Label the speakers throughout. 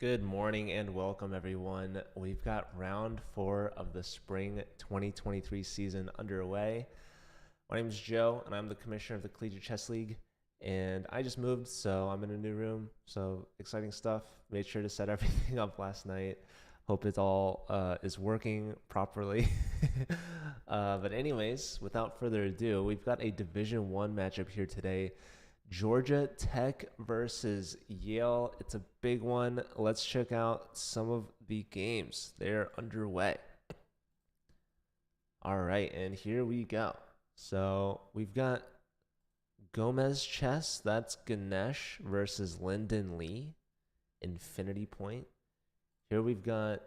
Speaker 1: Good morning and welcome, everyone. We've got round 4 of the spring 2023 season underway. My name is Joe, and I'm the commissioner of the Collegiate Chess League. And I just moved, so I'm in a new room. So exciting stuff. Made sure to set everything up last night. Hope it all is working properly. But anyways, without further ado, we've got a Division 1 matchup here today. Georgia Tech versus Yale. It's a big one. Let's check out some of the games. They're underway. All right, and here we go. So we've got Gomez Chess. That's Ganesh versus Lyndon Lee. Infinity Point. Here we've got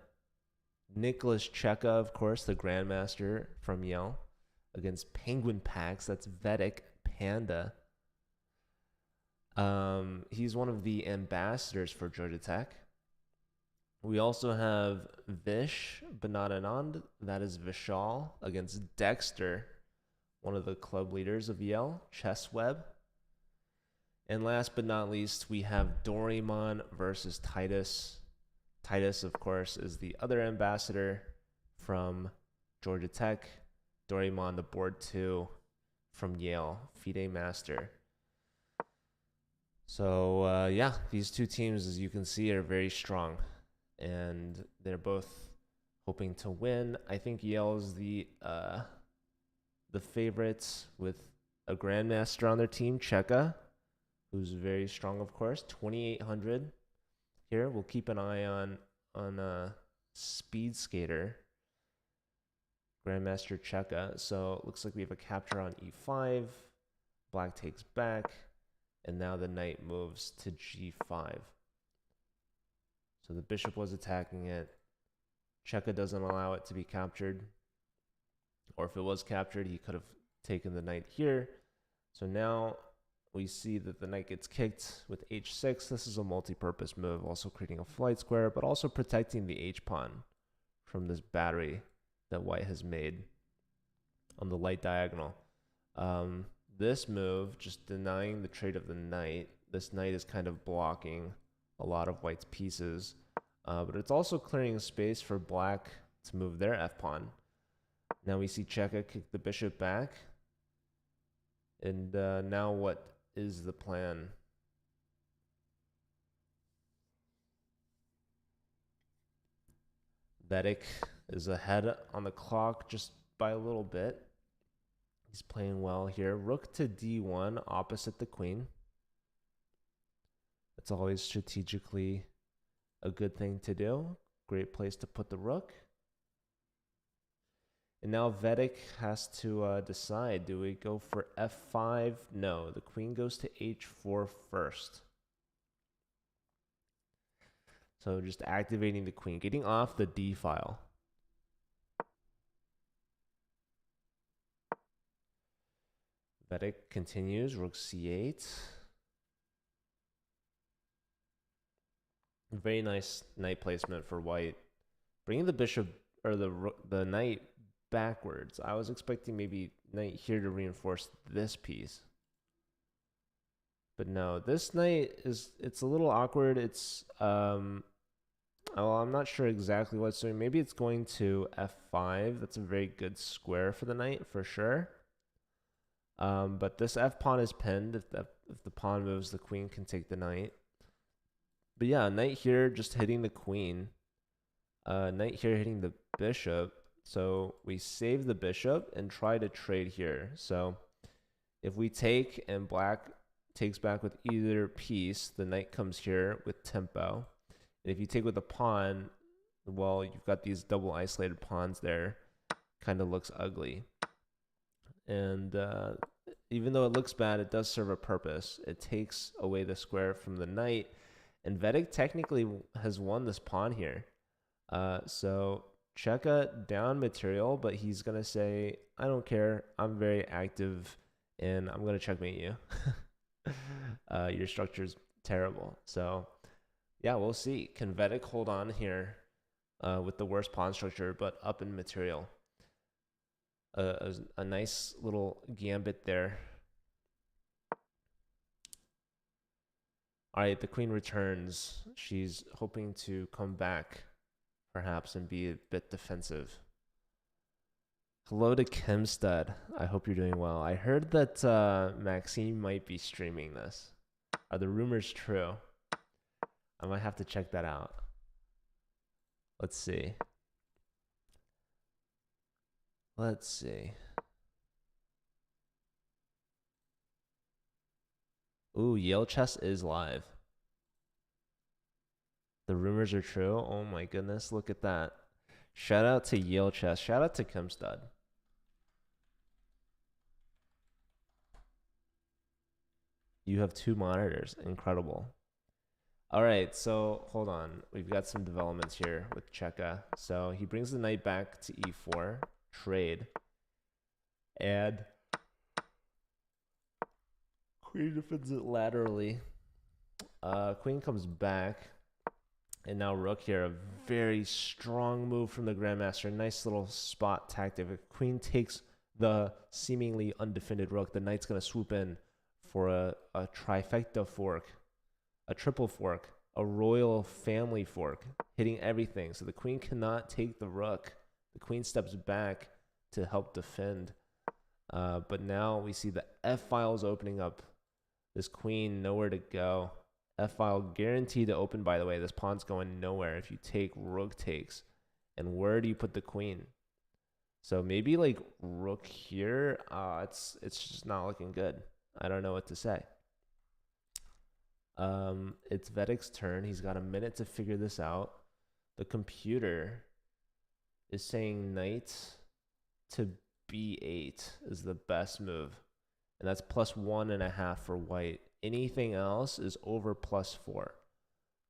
Speaker 1: Nicholas Cheka, of course, the Grandmaster from Yale, against Penguin Pax. That's Vedic Panda. He's one of the ambassadors for Georgia Tech. We also have Vish Banadanand, that is Vishal, against Dexter, one of the club leaders of Yale, Chessweb. And last but not least, we have Dorimon versus Titus. Titus, of course, is the other ambassador from Georgia Tech. Dorimon, the board 2 from Yale, FIDE Master. So, yeah, these two teams, as you can see, are very strong. And they're both hoping to win. I think Yale is the favorites with a Grandmaster on their team, Cheka, who's very strong, of course, 2,800. Here, we'll keep an eye on Speed Skater, Grandmaster Cheka. So it looks like we have a capture on e5. Black takes back. And now the knight moves to g5. So the bishop was attacking it. Cheka doesn't allow it to be captured. Or if it was captured, he could have taken the knight here. So now we see that the knight gets kicked with h6. This is a multi-purpose move, also creating a flight square, but also protecting the h-pawn from this battery that white has made on the light diagonal. This move, just denying the trade of the knight, this knight is kind of blocking a lot of white's pieces, but it's also clearing space for black to move their f-pawn. Now we see Cheka kick the bishop back, and now what is the plan? Vedic is ahead on the clock just by a little bit. He's playing well here. Rook to d1 opposite the queen. It's always strategically a good thing to do. Great place to put the rook. And now Vedic has to decide. Do we go for f5? No, the queen goes to h4 first. So just activating the queen, getting off the d file. Vedic continues, rook c8. Very nice knight placement for white. Bringing the bishop, or the knight backwards. I was expecting maybe knight here to reinforce this piece. But no, this knight it's a little awkward. It's, well, I'm not sure exactly what it's doing. Maybe it's going to f5. That's a very good square for the knight, for sure. But this f-pawn is pinned. If the pawn moves, the queen can take the knight. But yeah, knight here just hitting the queen. Knight here hitting the bishop. So we save the bishop and try to trade here. So if we take and black takes back with either piece, the knight comes here with tempo. And if you take with a pawn, well, you've got these double isolated pawns there. Kind of looks ugly. And even though it looks bad, it does serve a purpose. It takes away the square from the knight. And Vedic technically has won this pawn here. So Cheka down material, but he's going to say, I don't care. I'm very active, and I'm going to checkmate you. Your structure's terrible. So, yeah, we'll see. Can Vedic hold on here with the worst pawn structure, but up in material? A nice little gambit there. All right, the queen returns. She's hoping to come back, perhaps, and be a bit defensive. Hello to Kimstud. I hope you're doing well. I heard that Maxime might be streaming this. Are the rumors true? I might have to check that out. Let's see. Let's see. Ooh, Yale Chess is live. The rumors are true. Oh my goodness, look at that. Shout out to Yale Chess. Shout out to Kimstud. You have 2 monitors. Incredible. All right, so hold on. We've got some developments here with Cheka. So he brings the knight back to e4, trade, and queen defends it laterally. Queen comes back, and now rook here. A very strong move from the Grandmaster. Nice little spot tactic. If queen takes the seemingly undefended rook, the knight's going to swoop in for a trifecta fork, a triple fork, a royal family fork, hitting everything. So the queen cannot take the rook. The queen steps back to help defend. But now we see the F-file is opening up. This queen nowhere to go. F-file guaranteed to open, by the way. This pawn's going nowhere if you take rook takes. And where do you put the queen? So maybe like rook here. It's just not looking good. I don't know what to say. It's Vedek's turn. He's got a minute to figure this out. The computer is saying knight to b8 is the best move. And that's +1.5 for white. Anything else is over +4.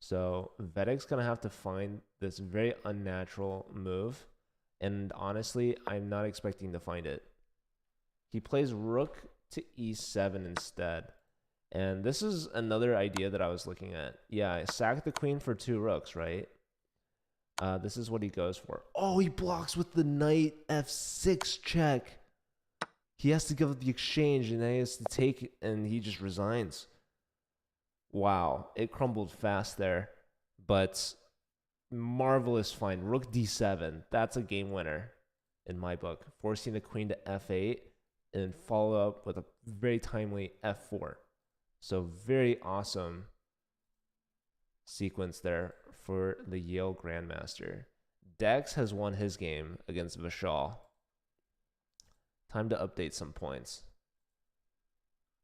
Speaker 1: So Vedek's going to have to find this very unnatural move. And honestly, I'm not expecting to find it. He plays rook to e7 instead. And this is another idea that I was looking at. Yeah, I sack the queen for 2 rooks, right? This is what he goes for. Oh, he blocks with the knight f6 check. He has to give up the exchange, and then he has to take, and he just resigns. Wow, it crumbled fast there, but marvelous find. Rook d7, that's a game winner in my book. Forcing the queen to f8 and follow up with a very timely f4. So very awesome sequence there for the Yale Grandmaster. Dex has won his game against Vishal. Time to update some points.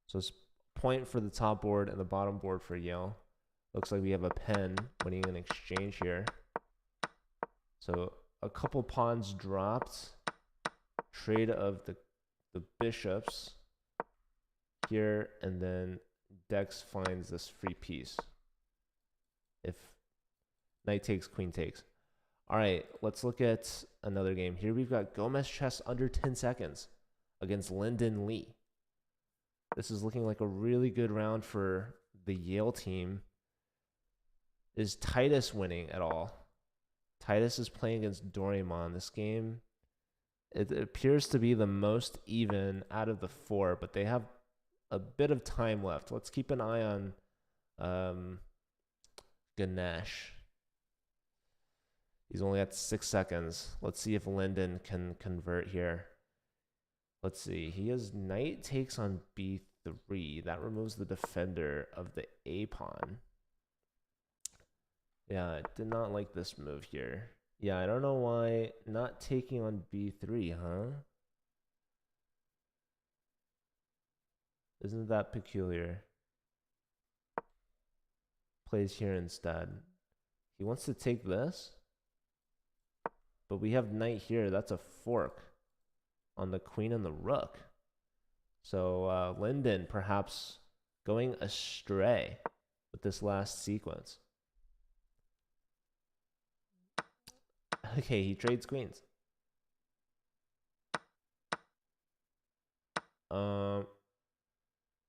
Speaker 1: So it's point for the top board and the bottom board for Yale. Looks like we have a pen winning an exchange here. So a couple pawns dropped. Trade of the bishops here, and then Dex finds this free piece. If knight takes, queen takes. All right, let's look at another game. Here we've got Gomez chess under 10 seconds against Lyndon Lee. This is looking like a really good round for the Yale team. Is Titus winning at all? Titus is playing against Doraemon. This game, it appears to be the most even out of the 4, but they have a bit of time left. Let's keep an eye on Ganesh. He's only at 6 seconds. Let's see if Lyndon can convert here. Let's see. He has knight takes on b3. That removes the defender of the a pawn. Yeah, I did not like this move here. Yeah, I don't know why not taking on b3, huh? Isn't that peculiar? Plays here instead. He wants to take this, but we have knight here. That's a fork on the queen and the rook. So Lyndon perhaps going astray with this last sequence. Okay, he trades queens.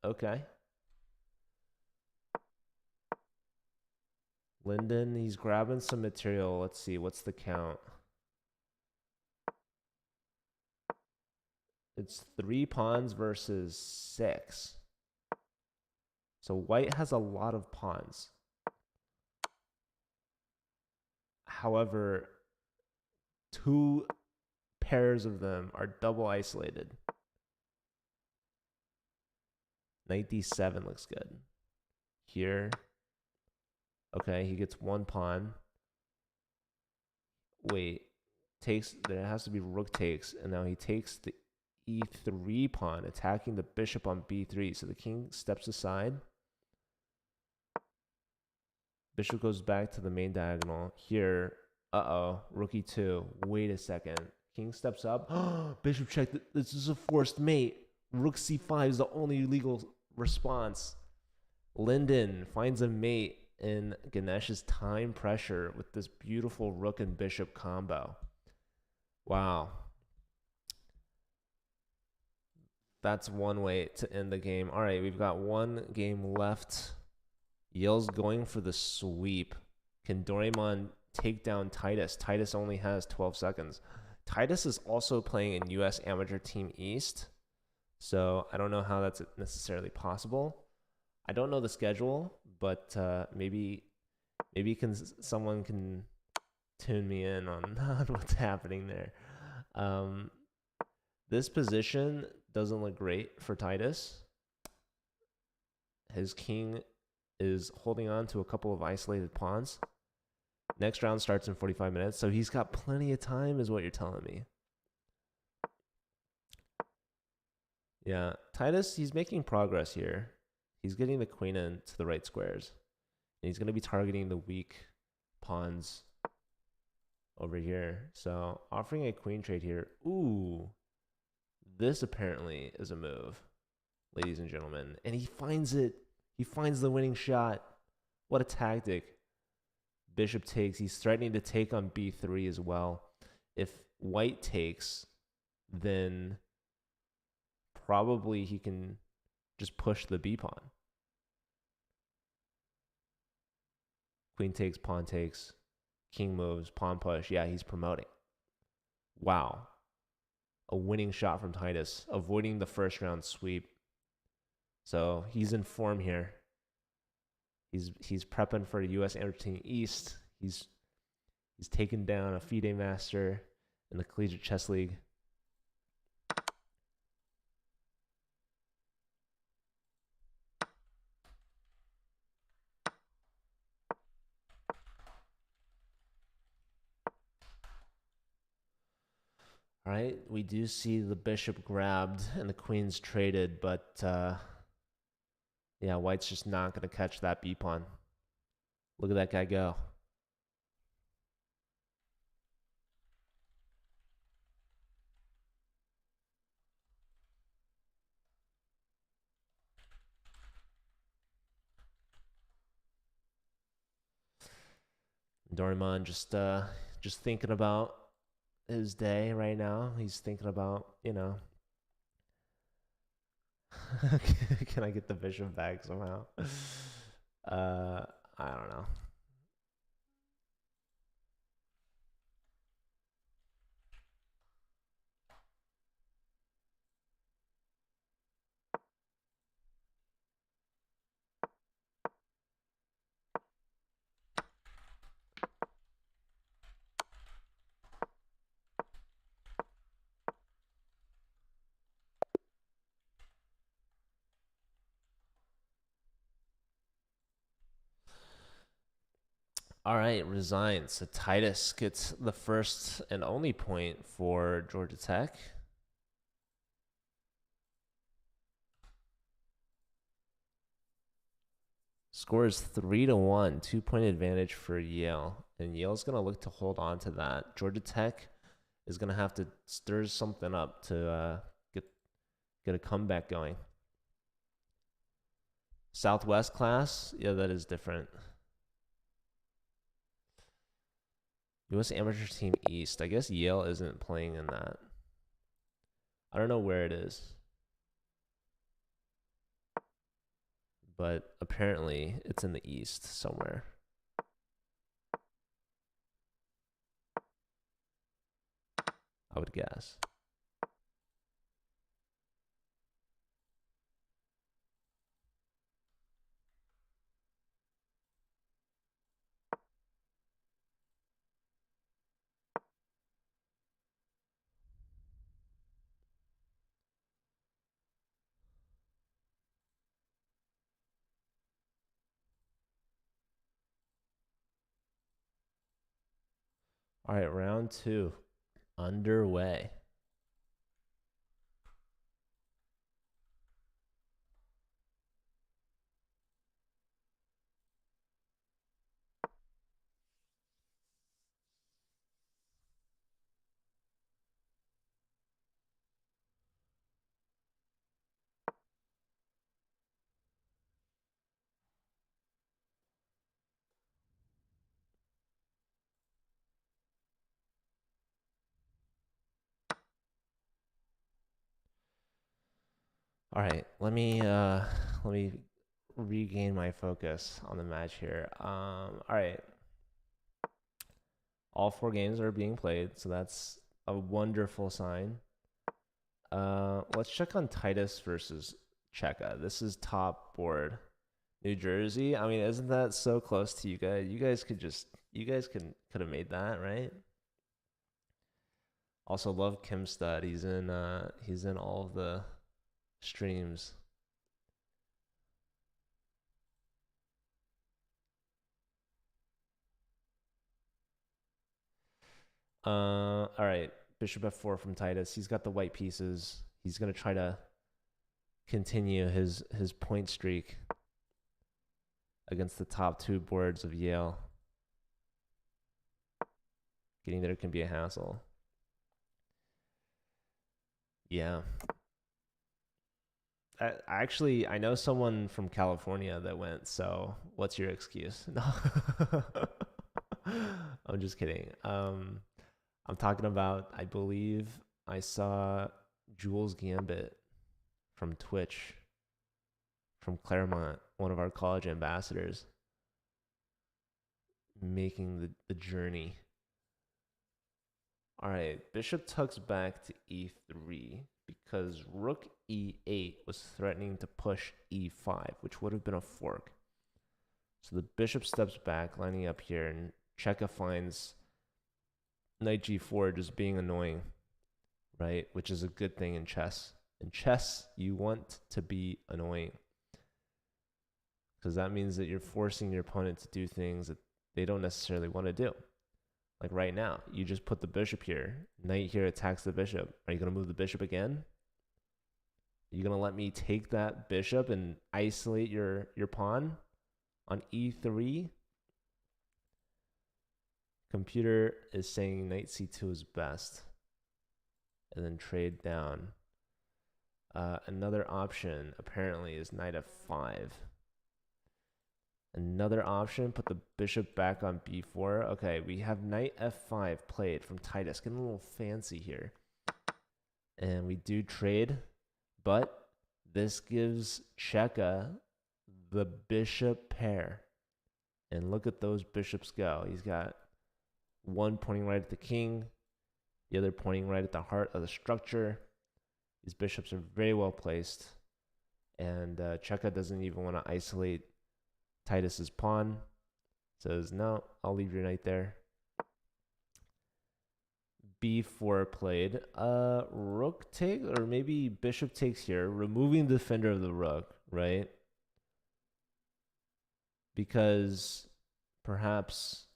Speaker 1: Okay. Lyndon, he's grabbing some material. Let's see, what's the count? It's 3 pawns versus 6. So white has a lot of pawns. However, two pairs of them are double isolated. Knight d7 looks good. Here. Okay, he gets one pawn. Wait. There has to be rook takes, and now he takes the e3 pawn, attacking the bishop on b3. So the king steps aside. Bishop goes back to the main diagonal. Here, rook e2. Wait a second. King steps up. Bishop check. This is a forced mate. Rook c5 is the only legal response. Linden finds a mate in Ganesh's time pressure with this beautiful rook and bishop combo. Wow. That's one way to end the game. All right, we've got one game left. Yale's going for the sweep. Can Doraemon take down Titus? Titus only has 12 seconds. Titus is also playing in U.S. Amateur Team East, so I don't know how that's necessarily possible. I don't know the schedule, but maybe someone can tune me in on what's happening there. This position doesn't look great for Titus. His king is holding on to a couple of isolated pawns. Next round starts in 45 minutes, so he's got plenty of time is what you're telling me. Yeah, Titus, he's making progress here. He's getting the queen into the right squares. And he's going to be targeting the weak pawns over here. So offering a queen trade here. Ooh, this apparently is a move, ladies and gentlemen. And he finds it. He finds the winning shot. What a tactic. Bishop takes. He's threatening to take on b3 as well. If white takes, then probably he can just push the b pawn. Queen takes, pawn takes, king moves, pawn push. Yeah, he's promoting. Wow. A winning shot from Titus, avoiding the first round sweep. So he's in form here. He's prepping for the U.S. Amateur Team East. He's taken down a FIDE master in the Collegiate Chess League. All right, we do see the bishop grabbed and the queen's traded, but yeah, white's just not going to catch that b pawn. Look at that guy go. Doraemon just thinking about his day right now. He's thinking about, can I get the bishop back somehow? I don't know. All right, resigns. So Titus gets the first and only point for Georgia Tech. Score is 3-1, 2-point advantage for Yale. And Yale's going to look to hold on to that. Georgia Tech is going to have to stir something up to get a comeback going. Southwest class, yeah, that is different. U.S. Amateur Team East. I guess Yale isn't playing in that. I don't know where it is. But apparently it's in the East somewhere. I would guess. All right, round two underway. All right, let me regain my focus on the match here. All right, all four games are being played, so that's a wonderful sign. Let's check on Titus versus Cheka. This is top board, New Jersey. I mean, isn't that so close to you guys? You guys could have made that, right? Also love Kim Stud. He's in all of the streams. All right. Bishop f4 from Titus. He's got the white pieces. He's gonna try to continue his point streak against the top two boards of Yale. Getting there can be a hassle. Yeah. I know someone from California that went. So what's your excuse? No. I'm just kidding. I'm talking about. I believe I saw Jules Gambit from Twitch, from Claremont, one of our college ambassadors, making the journey. All right, bishop tucks back to e3 because rook e8 was threatening to push e5, which would have been a fork. So the bishop steps back, lining up here, and Cheka finds knight g4 just being annoying, right? Which is a good thing in chess. In chess, you want to be annoying because that means that you're forcing your opponent to do things that they don't necessarily want to do. Like right now, you just put the bishop here. Knight here attacks the bishop. Are you going to move the bishop again? Are you going to let me take that bishop and isolate your pawn on e3? Computer is saying knight c2 is best. And then trade down. Another option, apparently, is knight f5. Another option, put the bishop back on b4. Okay, we have knight f5 played from Titus. Getting a little fancy here. And we do trade, but this gives Cheka the bishop pair. And look at those bishops go. He's got one pointing right at the king, the other pointing right at the heart of the structure. These bishops are very well placed. And Cheka doesn't even want to isolate Titus's pawn. Says, no, I'll leave your knight there. b4 played. Rook take, or maybe bishop takes here, removing the defender of the rook, right? Because perhaps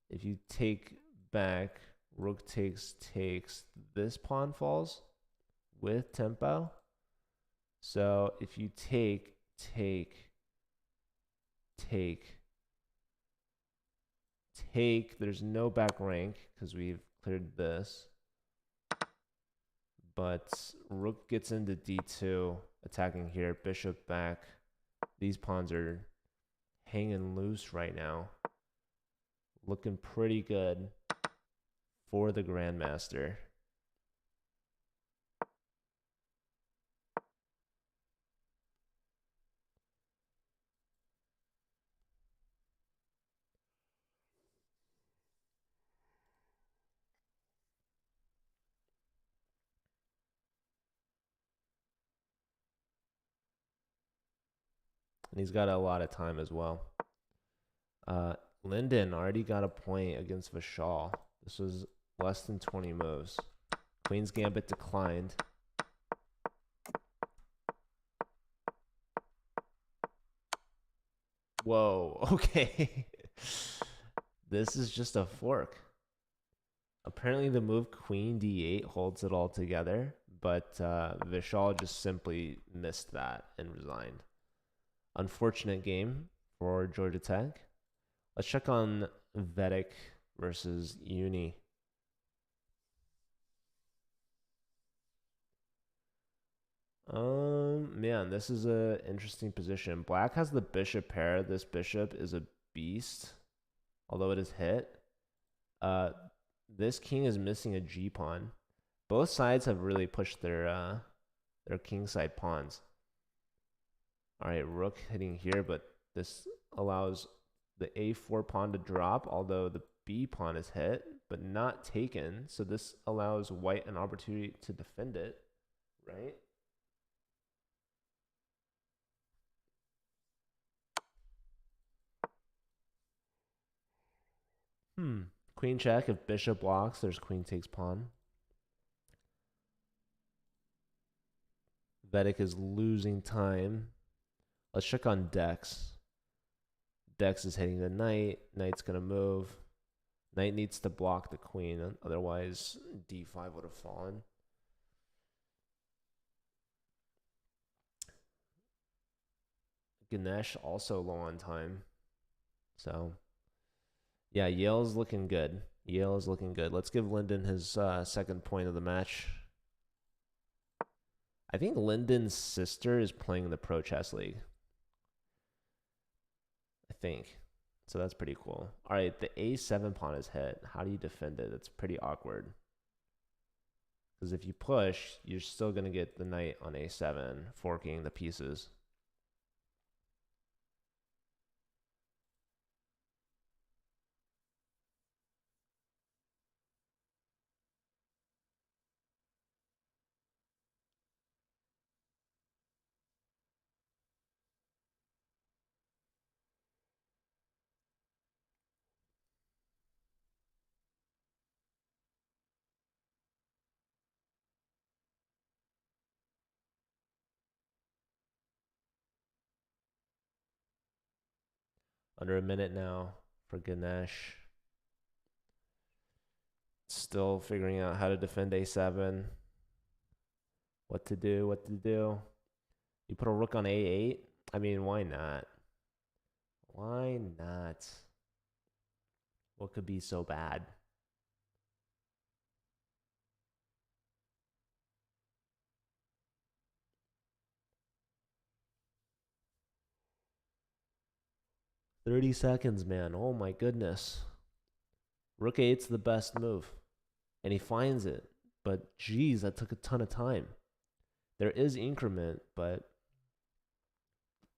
Speaker 1: if you take back, rook takes, this pawn falls with tempo. So if you take, there's no back rank because we've cleared this. But rook gets into d2, attacking here, bishop back. These pawns are hanging loose right now. Looking pretty good for the Grandmaster. And he's got a lot of time as well. Linden already got a point against Vishal. This was less than 20 moves. Queen's Gambit declined. Whoa, okay. This is just a fork. Apparently, the move Queen D8 holds it all together, but Vishal just simply missed that and resigned. Unfortunate game for Georgia Tech. Let's check on Vedic versus Uni. Man, this is a interesting position. Black has the bishop pair. This bishop is a beast, although it is hit. This king is missing a G pawn. Both sides have really pushed their king side pawns. All right, rook hitting here, but this allows the A4 pawn to drop, although the B pawn is hit, but not taken. So this allows white an opportunity to defend it, right? Queen check. If bishop blocks, there's queen takes pawn. Vedic is losing time. Let's check on Dex. Dex is hitting the knight. Knight's going to move. Knight needs to block the queen. Otherwise, d5 would have fallen. Ganesh also low on time. So, yeah, Yale's looking good. Yale is looking good. Let's give Lyndon his second point of the match. I think Lyndon's sister is playing the Pro Chess League. I think. So that's pretty cool. All right, the A7 pawn is hit. How do you defend it? It's pretty awkward. Because if you push, you're still going to get the knight on A7, forking the pieces. Under a minute now for Ganesh. Still figuring out how to defend A7. What to do, what to do. You put a rook on A8? I mean, why not? Why not? What could be so bad? "30 seconds, man. Oh my goodness. Rook 8's the best move. And he finds it. But geez, that took a ton of time. There is increment, but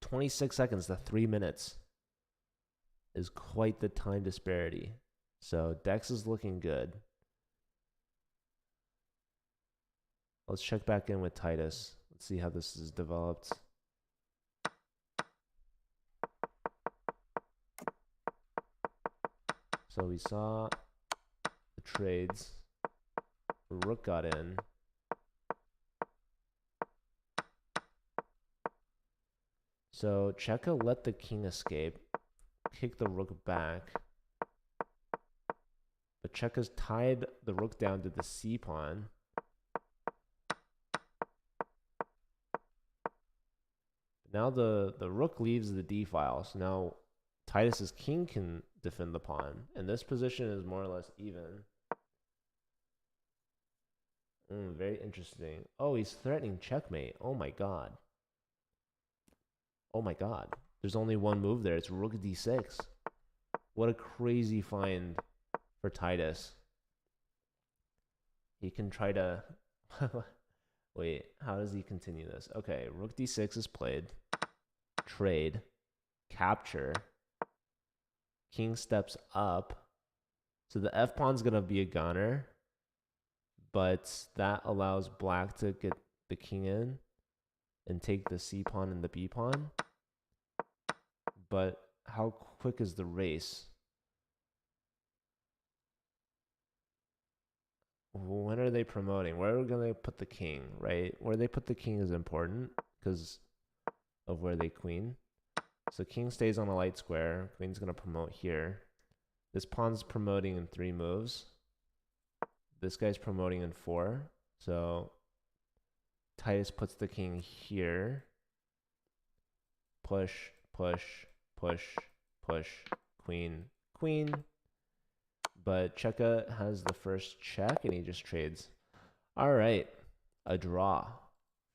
Speaker 1: 26 seconds to 3 minutes is quite the time disparity. So Dex is looking good. Let's check back in with Titus. Let's see how this is developed. So we saw the trades. Rook got in. So Cheka let the king escape, kick the rook back. But Cheka's tied the rook down to the c pawn. Now the rook leaves the d file. So now Titus's king can defend the pawn. And this position is more or less even. Very interesting. Oh, he's threatening checkmate. Oh my god. Oh my god. There's only one move there. It's rook d6. What a crazy find for Titus. He can try to... Wait, how does he continue this? Okay, rook d6 is played. Trade. Capture. King steps up. So the f pawn's going to be a gunner. But that allows black to get the king in and take the c pawn and the b pawn. But how quick is the race? When are they promoting? Where are they put the king, right? Where they put the king is important because of where they queen. So king stays on a light square. Queen's going to promote here. This pawn's promoting in 3 moves. This guy's promoting in 4. So Titus puts the king here. Push, push, push, push, queen, queen. But Cheka has the first check and he just trades. All right, a draw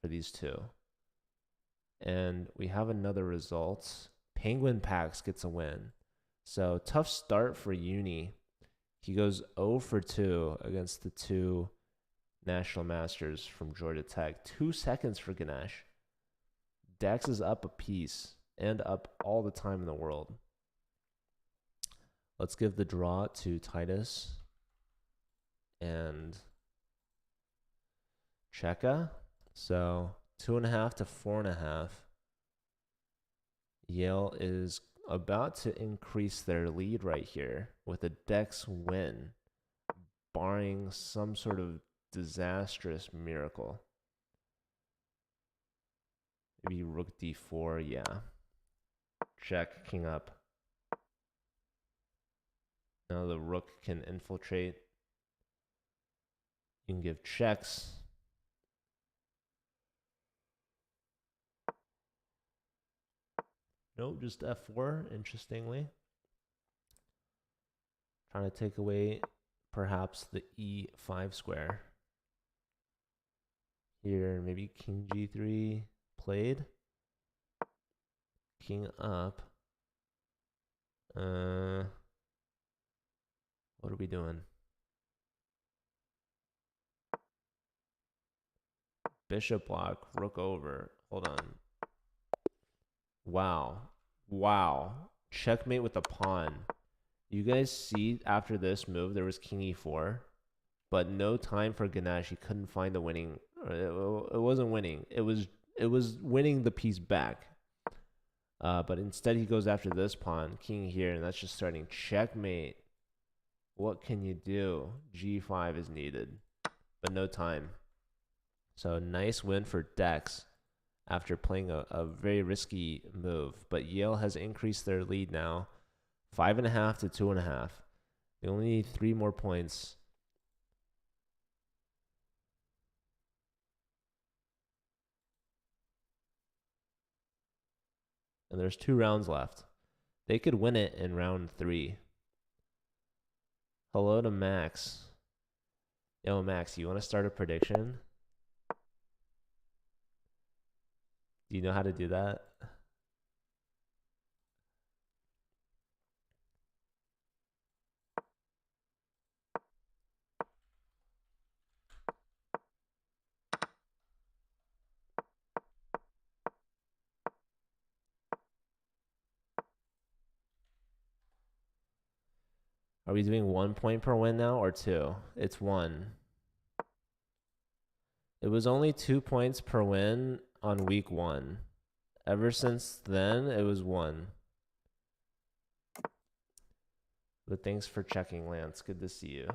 Speaker 1: for these two. And we have another result. Penguin Pax gets a win. So tough start for Uni. He goes 0 for 2 against the two National Masters from Georgia Tech. 2 seconds for Ganesh. Dex is up a piece and up all the time in the world. Let's give the draw to Titus and Cheka. So 2.5 to 4.5. Yale is about to increase their lead right here with a Dex win, barring some sort of disastrous miracle. Maybe rook d4, yeah. Check, king up. Now the rook can infiltrate. You can give checks. No, just f4, interestingly. Trying to take away perhaps the e5 square. Here, maybe king g3 played. King up. What are we doing? Bishop block, rook over. Hold on. Wow. Wow. Checkmate with the pawn. You guys see after this move, there was king e4, but no time for Ganesh. He couldn't find the winning. It wasn't winning. It was winning the piece back. But instead he goes after this pawn, king here, and that's just starting checkmate. What can you do? G5 is needed, but no time. So nice win for Dex after playing a very risky move. But Yale has increased their lead now, 5.5 to 2.5. They only need 3 more points. And there's 2 rounds left. They could win it in round 3. Hello to Max. Yo, Max, you want to start a prediction? Do you know how to do that? Are we doing 1 point per win now or 2? It's 1. It was only 2 points per win on week 1. Ever since then, it was 1. But thanks for checking, Lance. Good to see you.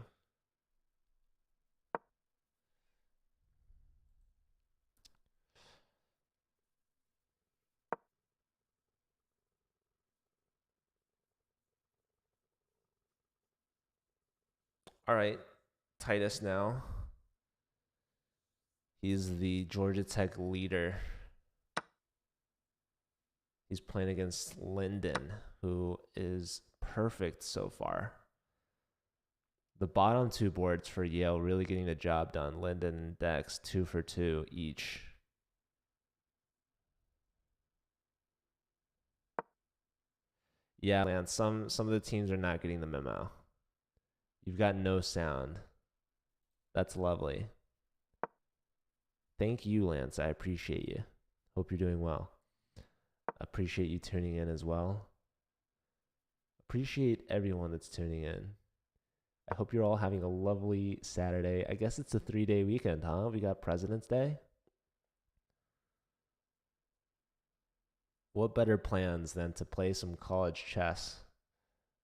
Speaker 1: All right, Titus now. He's the Georgia Tech leader. He's playing against Linden, who is perfect so far. The bottom 2 boards for Yale really getting the job done. Linden and Dex, 2 for 2 each. Yeah, Lance, some of the teams are not getting the memo. You've got no sound. That's lovely. Thank you, Lance. I appreciate you. Hope you're doing well. Appreciate you tuning in as well. Appreciate everyone that's tuning in. I hope you're all having a lovely Saturday. I guess it's a 3-day weekend, huh? We got President's Day. What better plans than to play some college chess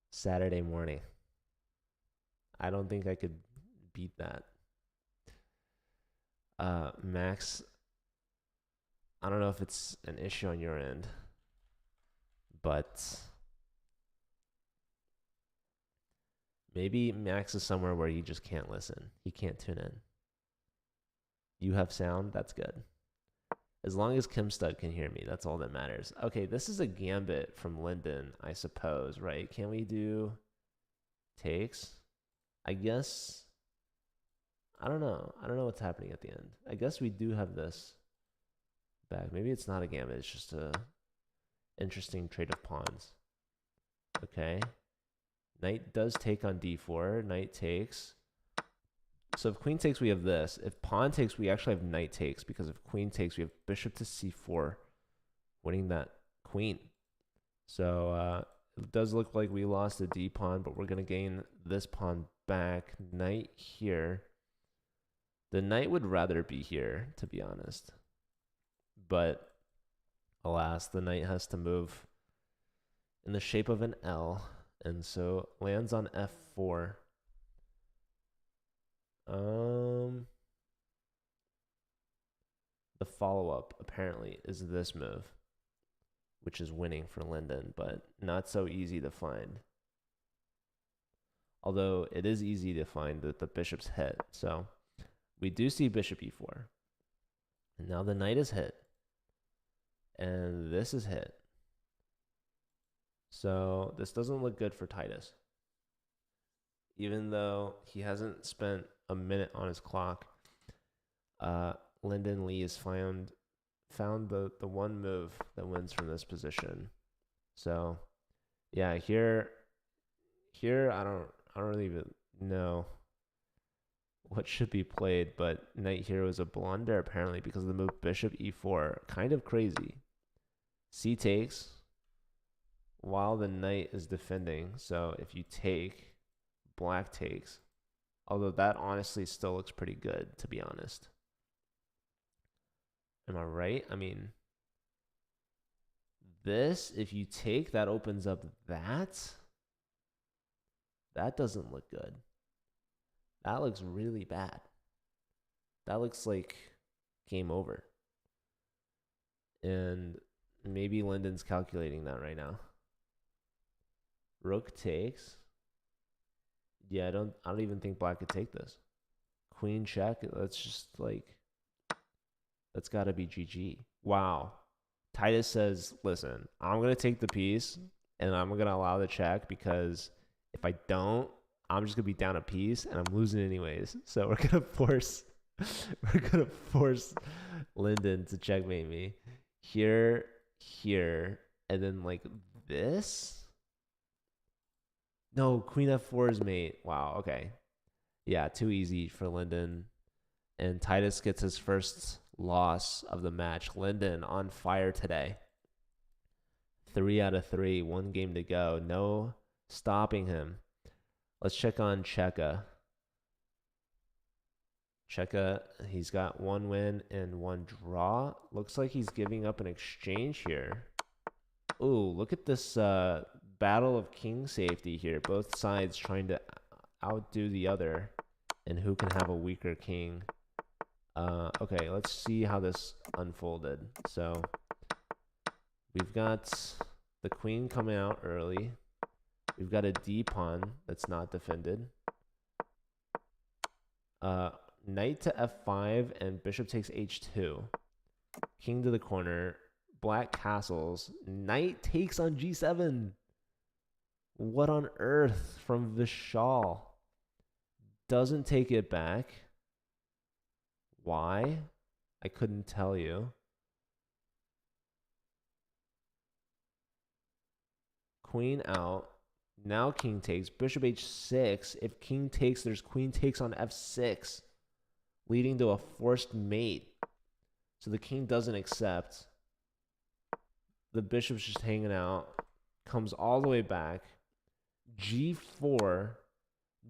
Speaker 1: Saturday morning? I don't think I could beat that. Max, I don't know if it's an issue on your end, but Maybe Max is somewhere where he just can't listen. He can't tune in. You have sound? That's good. As long as Kim Stud can hear me, that's all that matters. Okay, this is a gambit from Linden, I suppose, right? Can we do takes? I guess. I don't know. I don't know what's happening at the end. I guess we do have this back. Maybe it's not a gambit. It's just a interesting trade of pawns. Okay. Knight does take on d4. Knight takes. So if queen takes, we have this. If pawn takes, we actually have knight takes, because if queen takes, we have bishop to c4, winning that queen. So it does look like we lost a d pawn, but we're going to gain this pawn back. Knight here. The knight would rather be here, to be honest. But alas, the knight has to move in the shape of an L, and so lands on f4. The follow-up apparently is this move, which is winning for Linden, but not so easy to find. Although it is easy to find that the bishop's hit. So we do see bishop e4. And now the knight is hit. And this is hit. So this doesn't look good for Titus. Even though he hasn't spent a minute on his clock, Lyndon Lee has found the one move that wins from this position. So yeah, here I don't even know what should be played, but knight here was a blunder apparently because of the move bishop e4. Kind of crazy. C takes while the knight is defending. So if you take, black takes. Although that honestly still looks pretty good, to be honest. Am I right? I mean, this, if you take, that opens up that. That doesn't look good. That looks really bad. That looks like game over. And maybe Lyndon's calculating that right now. Rook takes. Yeah, I don't even think black could take this. Queen check. That's got to be GG. Wow. Titus says, listen, I'm going to take the piece and I'm going to allow the check, because if I don't, I'm just going to be down a piece and I'm losing anyways. So we're going to force Lyndon to checkmate me. Here, and then like this. No, queen f4 is mate. Wow, okay. Yeah, too easy for Lyndon. And Titus gets his first loss of the match. Lyndon on fire today. 3 out of 3. 1 game to go. No stopping him. Let's check on Cheka. Cheka, he's got 1 win and 1 draw. Looks like he's giving up an exchange here. Ooh, look at this battle of king safety here. Both sides trying to outdo the other and who can have a weaker king. Okay, let's see how this unfolded. So we've got the queen coming out early. We've got a d pawn that's not defended. Knight to f5 and bishop takes h2. King to the corner. Black castles. Knight takes on g7. What on earth from Vishal? Doesn't take it back. Why? I couldn't tell you. Queen out. Now king takes. Bishop h6. If king takes, there's queen takes on f6, leading to a forced mate. So the king doesn't accept. The bishop's just hanging out. Comes all the way back. g4.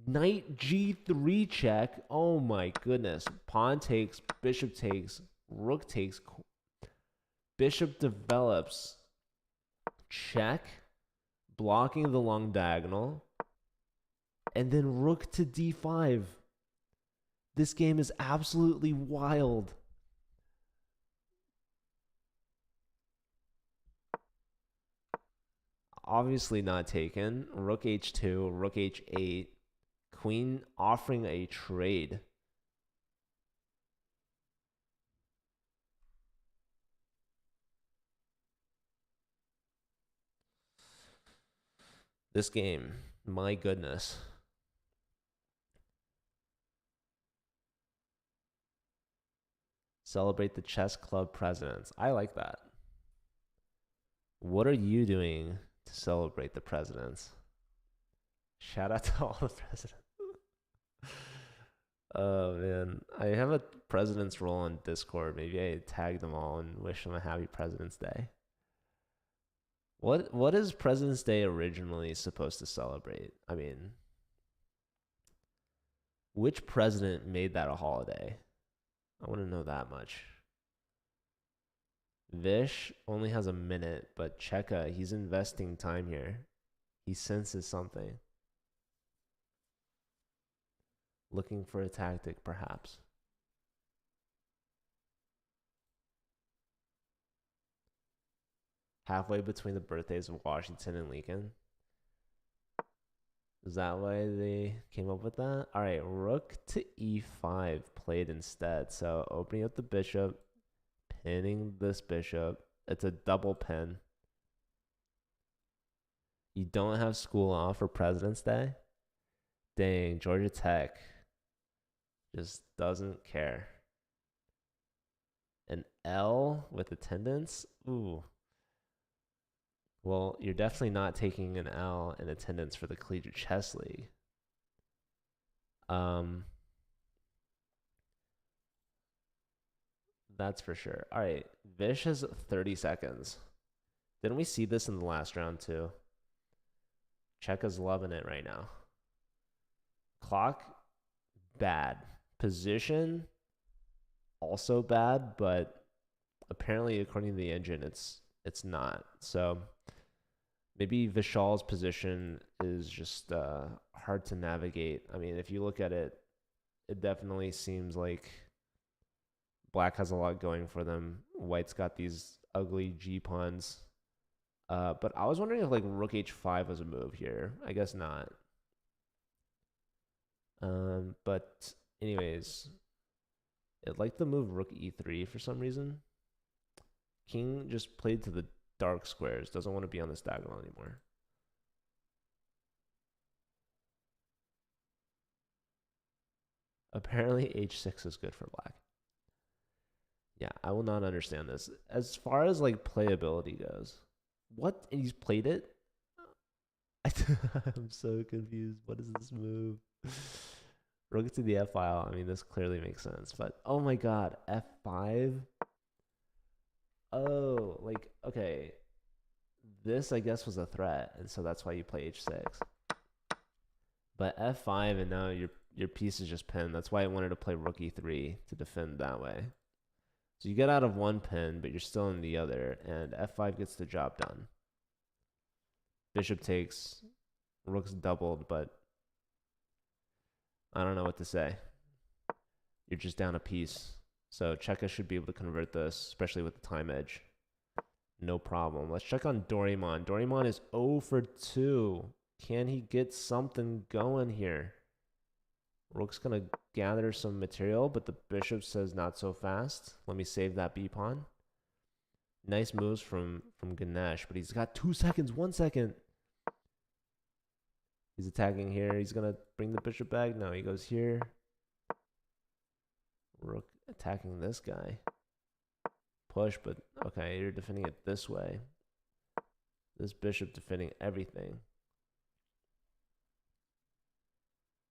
Speaker 1: Knight g3 check. Oh my goodness. Pawn takes. Bishop takes. Rook takes. Bishop develops. Check. Blocking the long diagonal. And then rook to d5. This game is absolutely wild. Obviously not taken. Rook h2, rook h8. Queen offering a trade. This game, my goodness. Celebrate the chess club presidents. I like that. What are you doing to celebrate the presidents? Shout out to all the presidents. Oh man, I have a president's role on Discord. Maybe I tag them all and wish them a happy President's Day. What is President's Day originally supposed to celebrate? I mean, which president made that a holiday? I want to know that much. Vish only has a minute, but Cheka, he's investing time here. He senses something. Looking for a tactic, perhaps. Halfway between the birthdays of Washington and Lincoln. Is that why they came up with that? All right, rook to e5 played instead. So opening up the bishop, pinning this bishop. It's a double pin. You don't have school off for President's Day? Dang, Georgia Tech just doesn't care. An L with attendance? Ooh. Well, you're definitely not taking an L in attendance for the Collegiate Chess League. That's for sure. All right, Vish has 30 seconds. Didn't we see this in the last round too? Cheka's loving it right now. Clock, bad. Position, also bad, but apparently according to the engine, it's not. So maybe Vishal's position is just hard to navigate. I mean, if you look at it, it definitely seems like Black has a lot going for them. White's got these ugly G pawns. But I was wondering if like Rook H5 was a move here. I guess not. But anyways, I'd like the move Rook E3 for some reason. King just played to the dark squares. Doesn't want to be on this diagonal anymore. Apparently H6 is good for Black. Yeah, I will not understand this. As far as like playability goes, what? And he's played it? I'm so confused. What is this move? Rook to the F file. I mean, this clearly makes sense, but oh my god, F5? Oh, like, okay. This, I guess, was a threat, and so that's why you play H6. But F5, and now your piece is just pinned. That's why I wanted to play Rook E3 to defend that way. So you get out of one pin, but you're still in the other, and F5 gets the job done. Bishop takes, Rook's doubled, but I don't know what to say. You're just down a piece. So Cheka should be able to convert this, especially with the time edge. No problem. Let's check on Doraemon. Doraemon is 0 for 2. Can he get something going here? Rook's going to gather some material, but the bishop says not so fast. Let me save that b-pawn. Nice moves from Ganesh, but he's got 2 seconds, 1 second. He's attacking here. He's going to bring the bishop back. No, he goes here. Rook attacking this guy. Push, but okay, you're defending it this way. This bishop defending everything.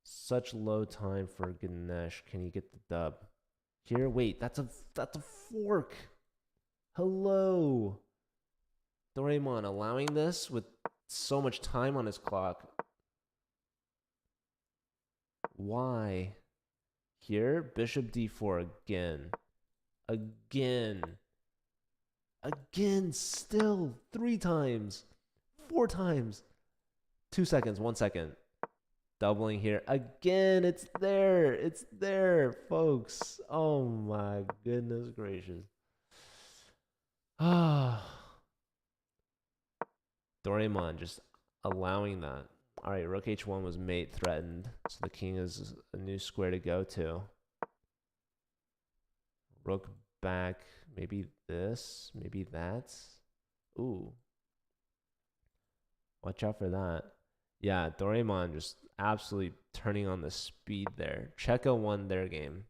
Speaker 1: Such low time for Ganesh. Can he get the dub? Here, wait, that's a fork. Hello. Doraemon allowing this with so much time on his clock. Why? Here, bishop d4 again. Again, still 3 times, 4 times. 2 seconds, 1 second. Doubling here. Again, it's there, folks. Oh my goodness gracious. Ah. Doraemon just allowing that. All right, rook h1 was mate threatened, so the king is a new square to go to. Rook back, maybe this, maybe that. Ooh. Watch out for that. Yeah, Doraemon just absolutely turning on the speed there. Checo won their game.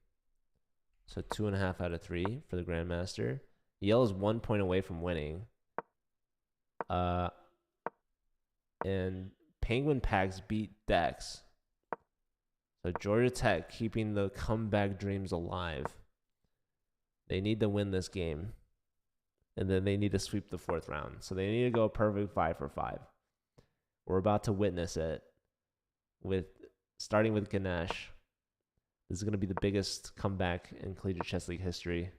Speaker 1: So 2.5 out of 3 for the Grandmaster. Yale is 1 point away from winning. And Penguin Packs beat Dex. So Georgia Tech keeping the comeback dreams alive. They need to win this game. And then they need to sweep the 4th round. So they need to go perfect 5 for 5. We're about to witness it starting with Ganesh. This is going to be the biggest comeback in Collegiate Chess League history.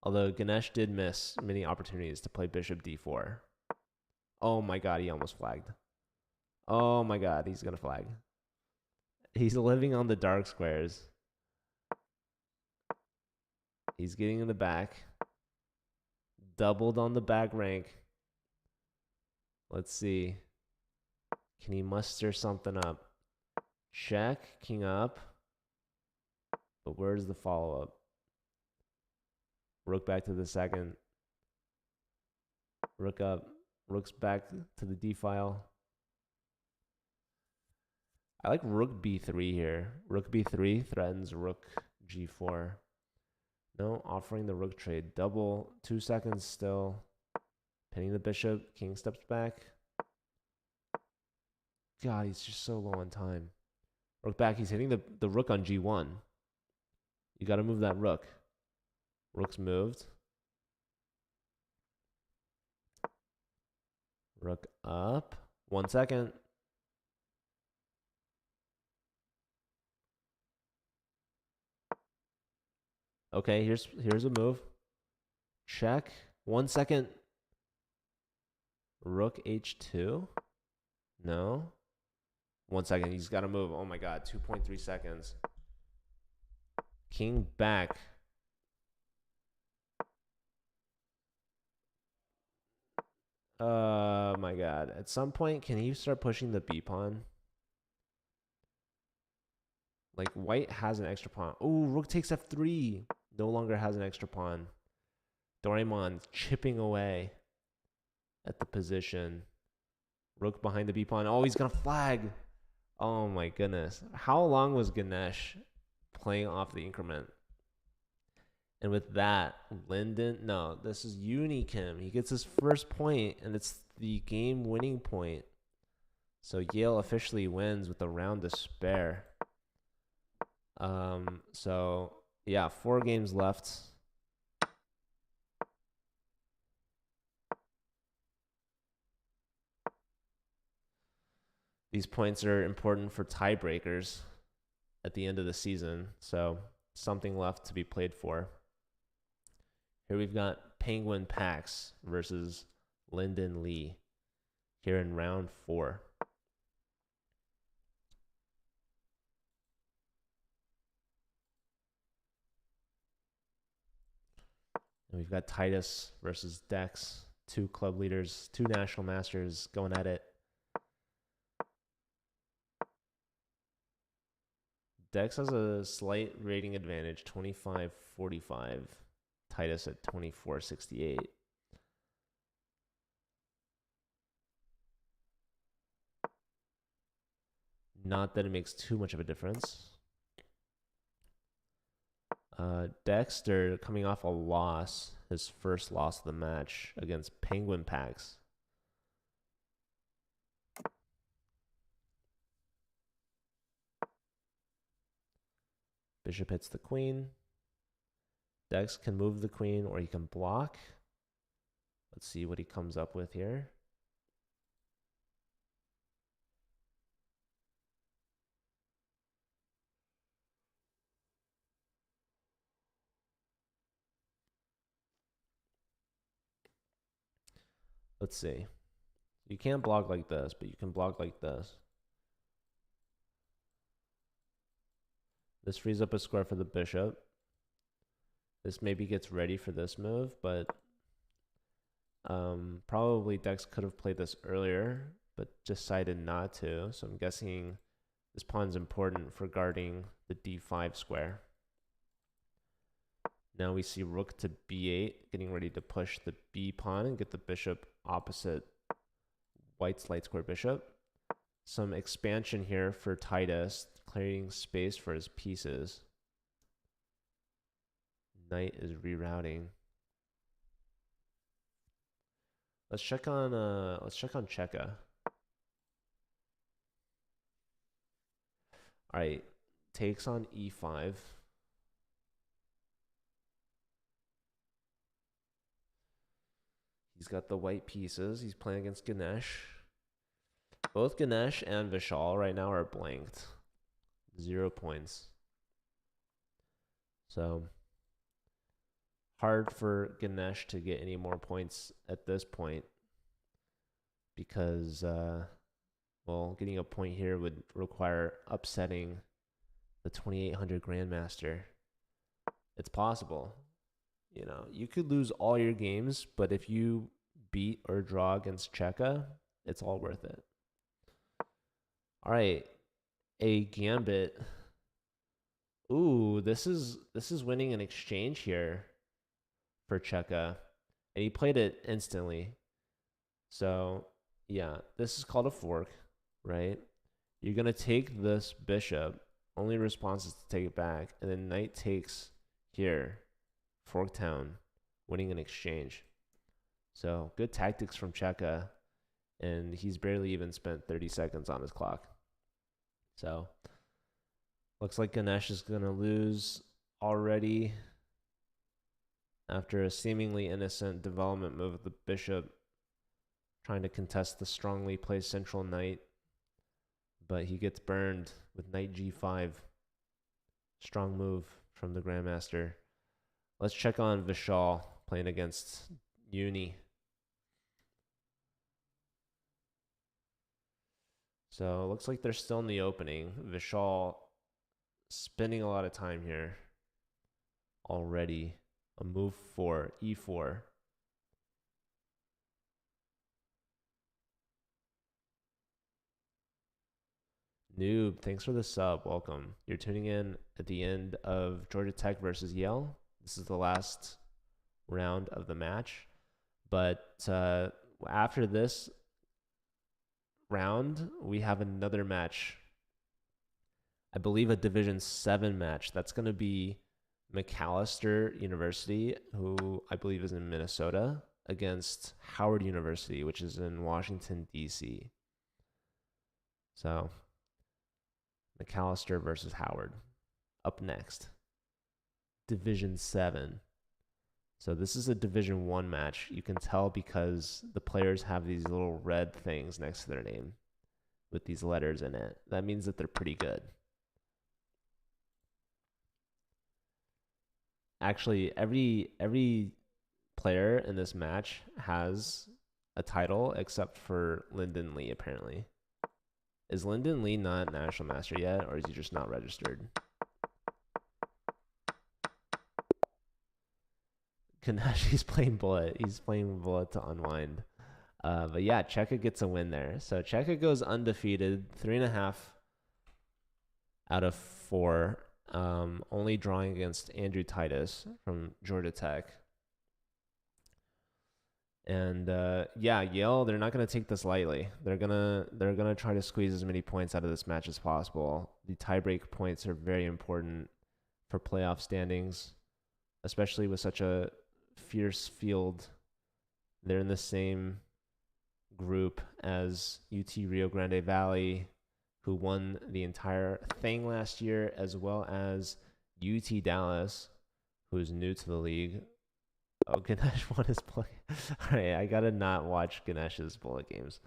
Speaker 1: Although Ganesh did miss many opportunities to play bishop d4. Oh my god, he almost flagged. Oh my god, he's going to flag. He's living on the dark squares. He's getting in the back. Doubled on the back rank. Let's see. Can he muster something up? Check, king up. But where's the follow-up? Rook back to the second. Rook up. Rook's back to the d file. I like rook b3 here. Rook b3 threatens rook g4. No, offering the rook trade. Double. 2 seconds still. Pinning the bishop. King steps back. God, he's just so low on time. Rook back. He's hitting the rook on g1. You got to move that rook. Rook's moved. Rook up. 1 second. Okay, here's a move. Check. 1 second. Rook h2. No. 1 second. He's got to move. Oh my god. 2.3 seconds. King back. My god. At some point, can he start pushing the b pawn? Like, white has an extra pawn. Oh, rook takes f3. No longer has an extra pawn. Doraemon chipping away at the position. Rook behind the b pawn. Oh, he's gonna flag. Oh my goodness. How long was Ganesh playing off the increment? And with that, Linden, no, this is Unikim. He gets his first point, and it's the game-winning point. So Yale officially wins with a round to spare. So yeah, 4 games left. These points are important for tiebreakers at the end of the season. So something left to be played for. Here we've got Penguin Pax versus Lyndon Lee here in round 4. And we've got Titus versus Dex, 2 club leaders, 2 national masters going at it. Dex has a slight rating advantage, 25-45. Titus at 24-68. Not that it makes too much of a difference. Dexter coming off a loss, his first loss of the match against Penguin Pax. Bishop hits the queen. Dex can move the queen or he can block. Let's see what he comes up with here. Let's see. You can't block like this, but you can block like this. This frees up a square for the bishop. This maybe gets ready for this move, but Probably Dex could have played this earlier, but decided not to. So I'm guessing this pawn's important for guarding the d5 square. Now we see rook to b8, getting ready to push the b pawn and get the bishop opposite white's light square bishop. Some expansion here for Titus, clearing space for his pieces. Knight is rerouting. Let's check on Cheka. All right, takes on e5. He's got the white pieces. He's playing against Ganesh. Both Ganesh and Vishal right now are blanked. 0 points. So hard for Ganesh to get any more points at this point because, well, getting a point here would require upsetting the 2800 Grandmaster. It's possible. You know, you could lose all your games, but if you beat or draw against Cheka, it's all worth it. All right, a gambit. Ooh, this is winning an exchange here for Cheka, and he played it instantly. So yeah, this is called a fork, right? You're gonna take this bishop. Only response is to take it back, and then knight takes here, fork town, winning an exchange. So good tactics from Cheka, and he's barely even spent 30 seconds on his clock. So looks like Ganesh is gonna lose already after a seemingly innocent development move of the bishop, trying to contest the strongly placed central knight, but he gets burned with knight g5. Strong move from the Grandmaster. Let's check on Vishal playing against Uni. So it looks like they're still in the opening. Vishal spending a lot of time here already. A move for e4. Noob, thanks for the sub. Welcome. You're tuning in at the end of Georgia Tech versus Yale. This is the last round of the match. But after this round, we have another match. I believe a Division 7 match. That's going to be Macalester University, who I believe is in Minnesota, against Howard University, which is in Washington, D.C. So Macalester versus Howard. Up next, Division 7. So this is a Division 1 match. You can tell because the players have these little red things next to their name with these letters in it. That means that they're pretty good. Actually, every player in this match has a title except for Lyndon Lee, apparently. Is Lyndon Lee not National Master yet, or is he just not registered? Ganesh, he's playing Bullet. He's playing Bullet to unwind. But yeah, Cheka gets a win there. So Cheka goes undefeated, 3.5 out of 4. Only drawing against Andrew Titus from Georgia Tech. And yeah, Yale, they're not going to take this lightly. They're gonna try to squeeze as many points out of this match as possible. The tiebreak points are very important for playoff standings, especially with such a fierce field. They're in the same group as UT Rio Grande Valley, who won the entire thing last year, as well as UT Dallas, who's new to the league. Oh, Ganesh won his play. All right, I gotta not watch Ganesh's bullet games.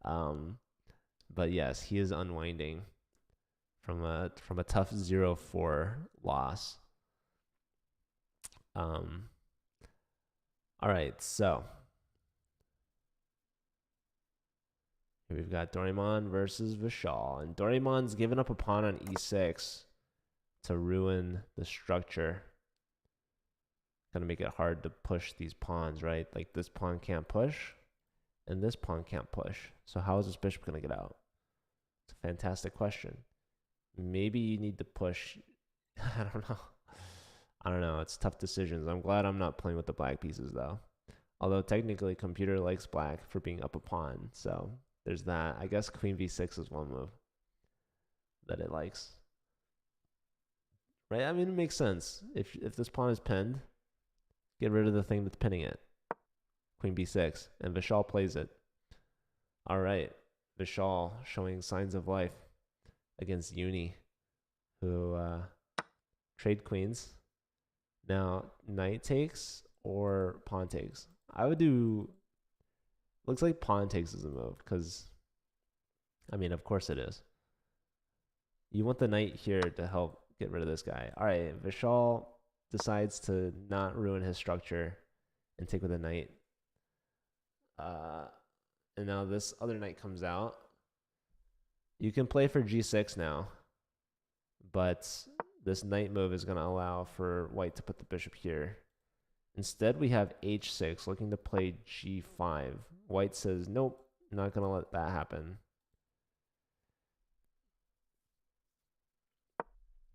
Speaker 1: But yes, he is unwinding from a tough 0-4 loss. All right, so here we've got Doraemon versus Vishal, and Doraemon's given up a pawn on e6 to ruin the structure. Gonna make it hard to push these pawns, right? Like this pawn can't push, and this pawn can't push. So how is this bishop gonna get out? It's a fantastic question. Maybe you need to push. I don't know. I don't know. It's tough decisions. I'm glad I'm not playing with the black pieces though. Although technically computer likes black for being up a pawn. So there's that. I guess queen v6 is one move that it likes. Right? I mean, it makes sense. If this pawn is pinned, get rid of the thing that's pinning it. Queen b6. And Vishal plays it. All right. Vishal showing signs of life against Uni, who trade queens. Now, knight takes or pawn takes. I would do... Looks like pawn takes is a move, because... I mean, of course it is. You want the knight here to help get rid of this guy. All right, Vishal decides to not ruin his structure and take with a knight. And now this other knight comes out. You can play for g6 now, but this knight move is going to allow for white to put the bishop here. Instead, we have h6 looking to play g5. White says, nope, not going to let that happen.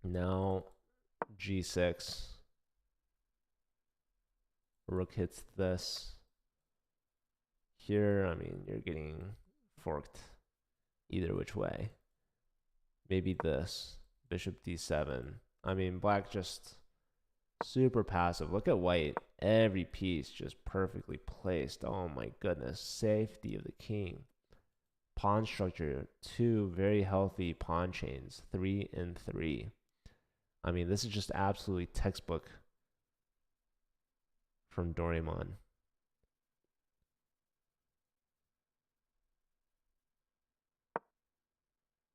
Speaker 1: Now g6. Rook hits this. Here, I mean, you're getting forked either which way. Maybe this. Bishop d7. I mean, black just super passive. Look at white. Every piece just perfectly placed. Oh my goodness. Safety of the king. Pawn structure. 2 very healthy pawn chains. 3 and 3. I mean, this is just absolutely textbook from Doraemon.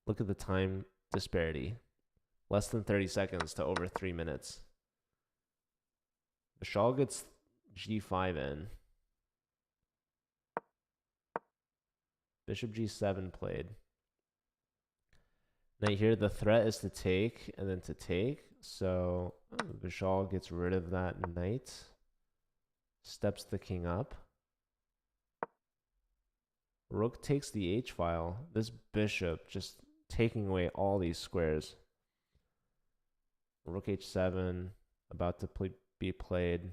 Speaker 1: Look at the time disparity. Less than 30 seconds to over 3 minutes. Vishal gets g5 in. Bishop g7 played. Now here the threat is to take and then to take. So Vishal gets rid of that knight. Steps the king up. Rook takes the h-file. This bishop just taking away all these squares. Rook h7 about to be played.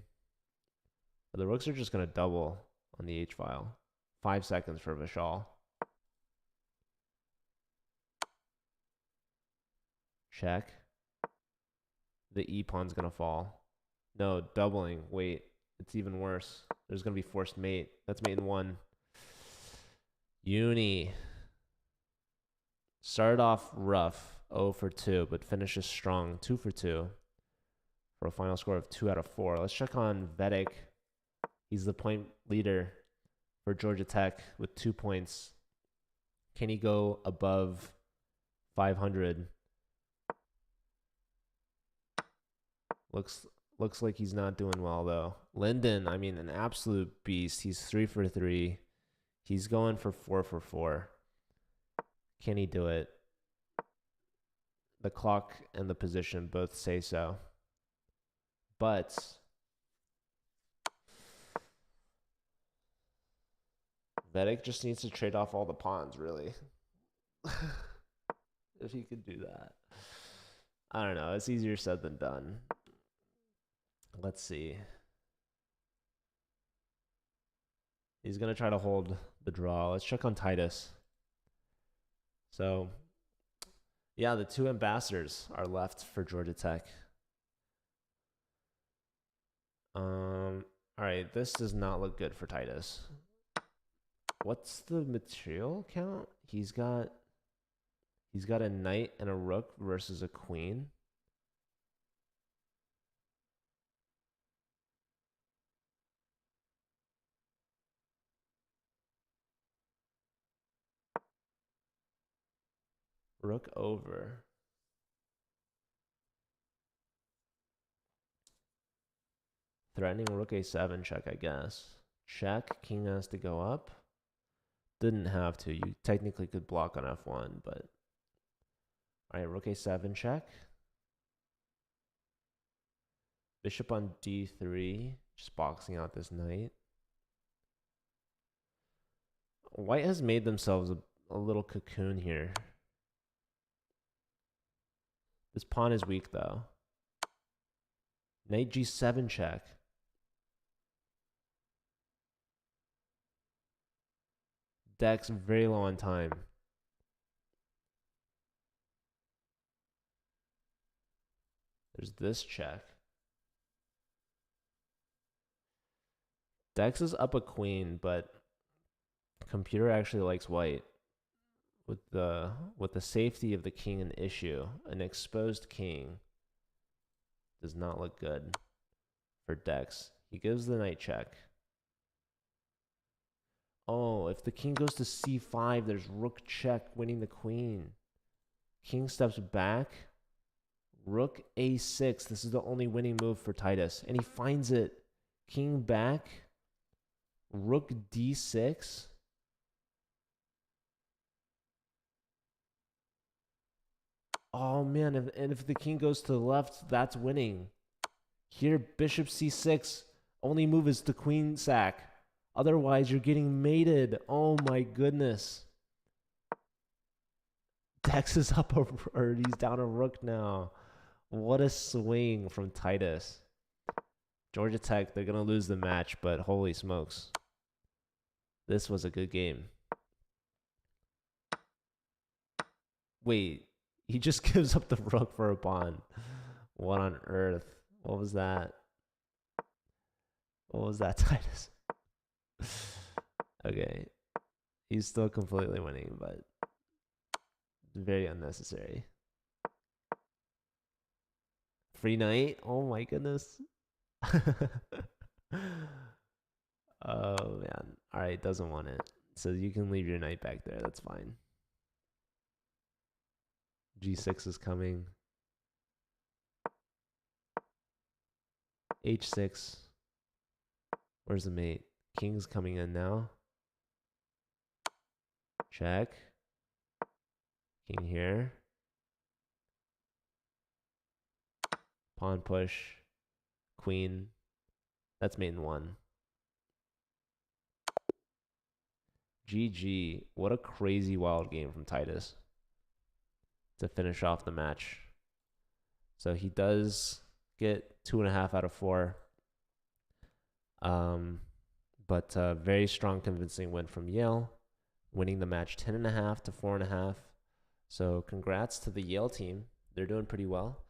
Speaker 1: But the rooks are just going to double on the h-file. 5 seconds for Vishal. Check. The e-pawn's going to fall. No, doubling. Wait, it's even worse. There's going to be forced mate. That's mate in 1. Uni. Started off rough, 0 for 2, but finishes strong, 2 for 2, for a final score of 2 out of 4. Let's check on Vedic. He's the point leader for Georgia Tech with 2 points. Can he go above 500? Looks like he's not doing well, though. Linden, I mean, an absolute beast. He's 3 for 3. He's going for 4 for 4. Can he do it? The clock and the position both say so. But Vedic just needs to trade off all the pawns, really. If he could do that. I don't know. It's easier said than done. Let's see. He's going to try to hold the draw. Let's check on Titus. So, yeah, the 2 ambassadors are left for Georgia Tech. All right, this does not look good for Titus. What's the material count? He's got a knight and a rook versus a queen. Rook over. Threatening rook a7 check, I guess. Check, king has to go up. Didn't have to. You technically could block on f1, but... All right, rook a7 check. Bishop on d3, just boxing out this knight. White has made themselves a little cocoon here. This pawn is weak though. Knight g7 check. Deck's very low on time. There's this check. Dex is up a queen, but computer actually likes white. With the safety of the king an issue, an exposed king does not look good for Dex. He gives the knight check. Oh, if the king goes to c5, there's rook check winning the queen. King steps back. Rook a6. This is the only winning move for Titus. And he finds it. King back. Rook d6. Oh, man. If the king goes to the left, that's winning. Here, bishop c6. Only move is the queen sack. Otherwise, you're getting mated. Oh, my goodness. Dex is up, or he's down a rook now. What a swing from Titus. Georgia Tech, they're going to lose the match, but holy smokes. This was a good game. Wait, he just gives up the rook for a pawn. What on earth? What was that? What was that, Titus? Okay. He's still completely winning, but very unnecessary. Free knight? Oh my goodness. Oh man. Alright, doesn't want it. So you can leave your knight back there. That's fine. G6 is coming. H6. Where's the mate? King's coming in now. Check. King here. Pawn push. Queen. That's mate in 1. GG. What a crazy wild game from Titus to finish off the match. So he does get 2.5 out of 4. But a very strong, convincing win from Yale, winning the match 10.5 to 4.5. So congrats to the Yale team. They're doing pretty well,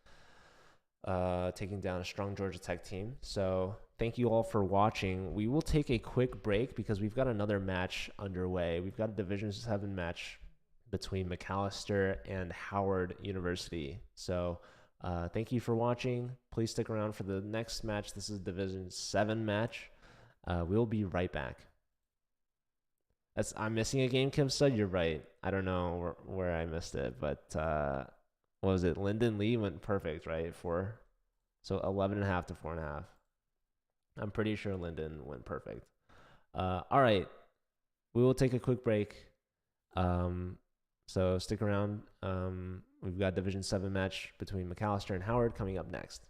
Speaker 1: taking down a strong Georgia Tech team. So thank you all for watching. We will take a quick break because we've got another match underway. We've got a Division 7 match between Macalester and Howard University. So thank you for watching. Please stick around for the next match. This is Division 7 match. We'll be right back. I'm missing a game, Kim Stud. You're right. I don't know where I missed it, but what was it? Lyndon Lee went perfect, right? So 11.5 to 4.5. I'm pretty sure Lyndon went perfect. All right. We will take a quick break. So stick around. We've got Division 7 match between Macalester and Howard coming up next.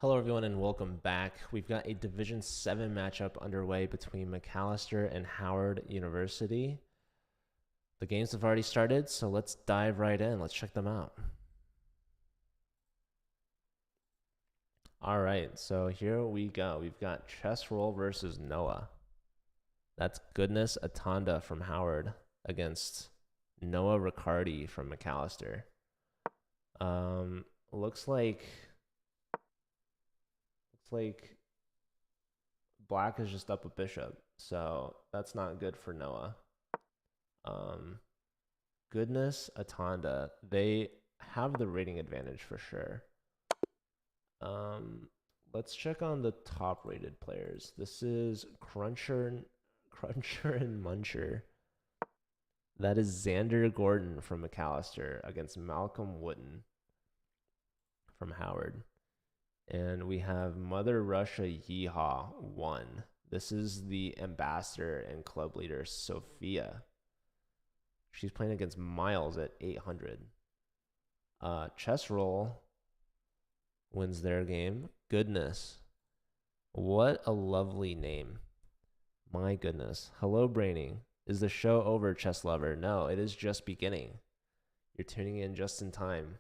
Speaker 1: Hello, everyone, and welcome back. We've got a Division 7 matchup underway between Macalester and Howard University. The games have already started, so let's dive right in. Let's check them out. All right, so here we go. We've got Chess Roll versus Noah. That's Goodness Atanda from Howard against Noah Riccardi from Macalester. Looks like Black is just up a bishop, so that's not good for Noah. Goodness Atanda, they have the rating advantage for sure. Let's check on the top rated players. This is Cruncher and Muncher. That is Xander Gordon from Macalester against Malcolm Wooten from Howard. And we have Mother Russia Yeehaw 1. This is the ambassador and club leader, Sophia. She's playing against Miles at 800. Chess Roll wins their game. Goodness. What a lovely name. My goodness. Hello, Braining. Is the show over, chess lover? No, it is just beginning. You're tuning in just in time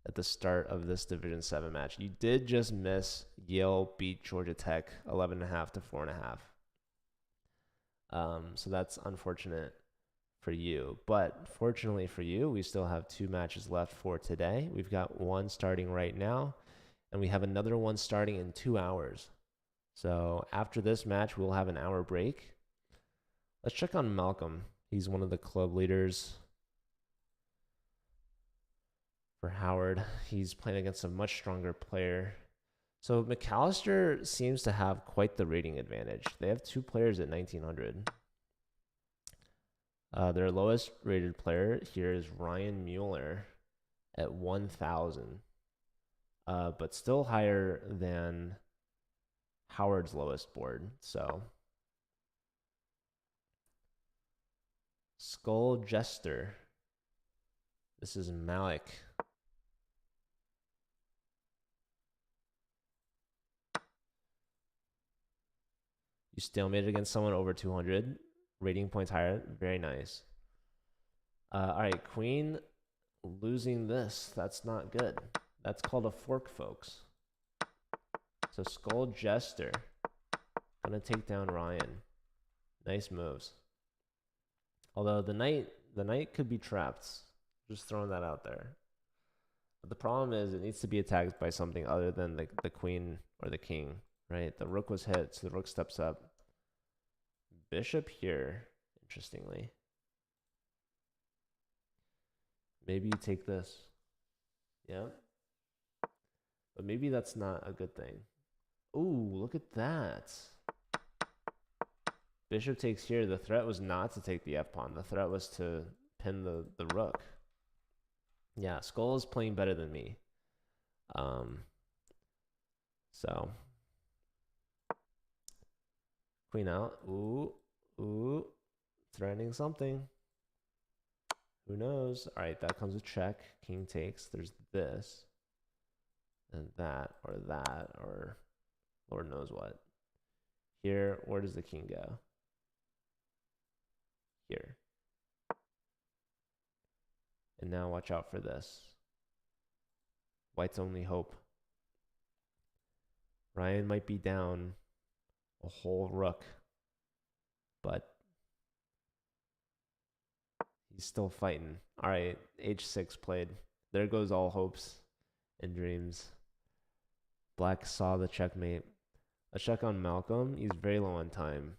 Speaker 1: at the start of this Division 7 match. You did just miss Yale beat Georgia Tech 11.5 to 4.5. So that's unfortunate for you. But fortunately for you, we still have 2 matches left for today. We've got one starting right now, and we have another one starting in 2 hours. So after this match, we'll have an hour break. Let's check on Malcolm. He's one of the club leaders for Howard. He's playing against a much stronger player. So Macalester seems to have quite the rating advantage. They have 2 players at 1900. Their lowest rated player here is Ryan Mueller at 1000, but still higher than Howard's lowest board. So Skull Jester. This is Malik. You stalemated against someone over 200. Rating points higher. Very nice. All right, Queen losing this. That's not good. That's called a fork, folks. So Skull Jester gonna take down Ryan. Nice moves. Although the knight could be trapped. Just throwing that out there. But the problem is it needs to be attacked by something other than the queen or the king, right? The rook was hit, so the rook steps up. Bishop here, interestingly. Maybe you take this. Yeah. But maybe that's not a good thing. Ooh, look at that. Bishop takes here. The threat was not to take the f-pawn. The threat was to pin the rook. Yeah, Skull is playing better than me. So queen out. Ooh, threatening something. Who knows? All right, that comes with check. King takes. There's this and that, or Lord knows what. Here, where does the king go? Here. And now watch out for this. White's only hope. Ryan might be down a whole rook, but he's still fighting. All right, h6 played. There goes all hopes and dreams. Black saw the checkmate. Let's check on Malcolm. He's very low on time.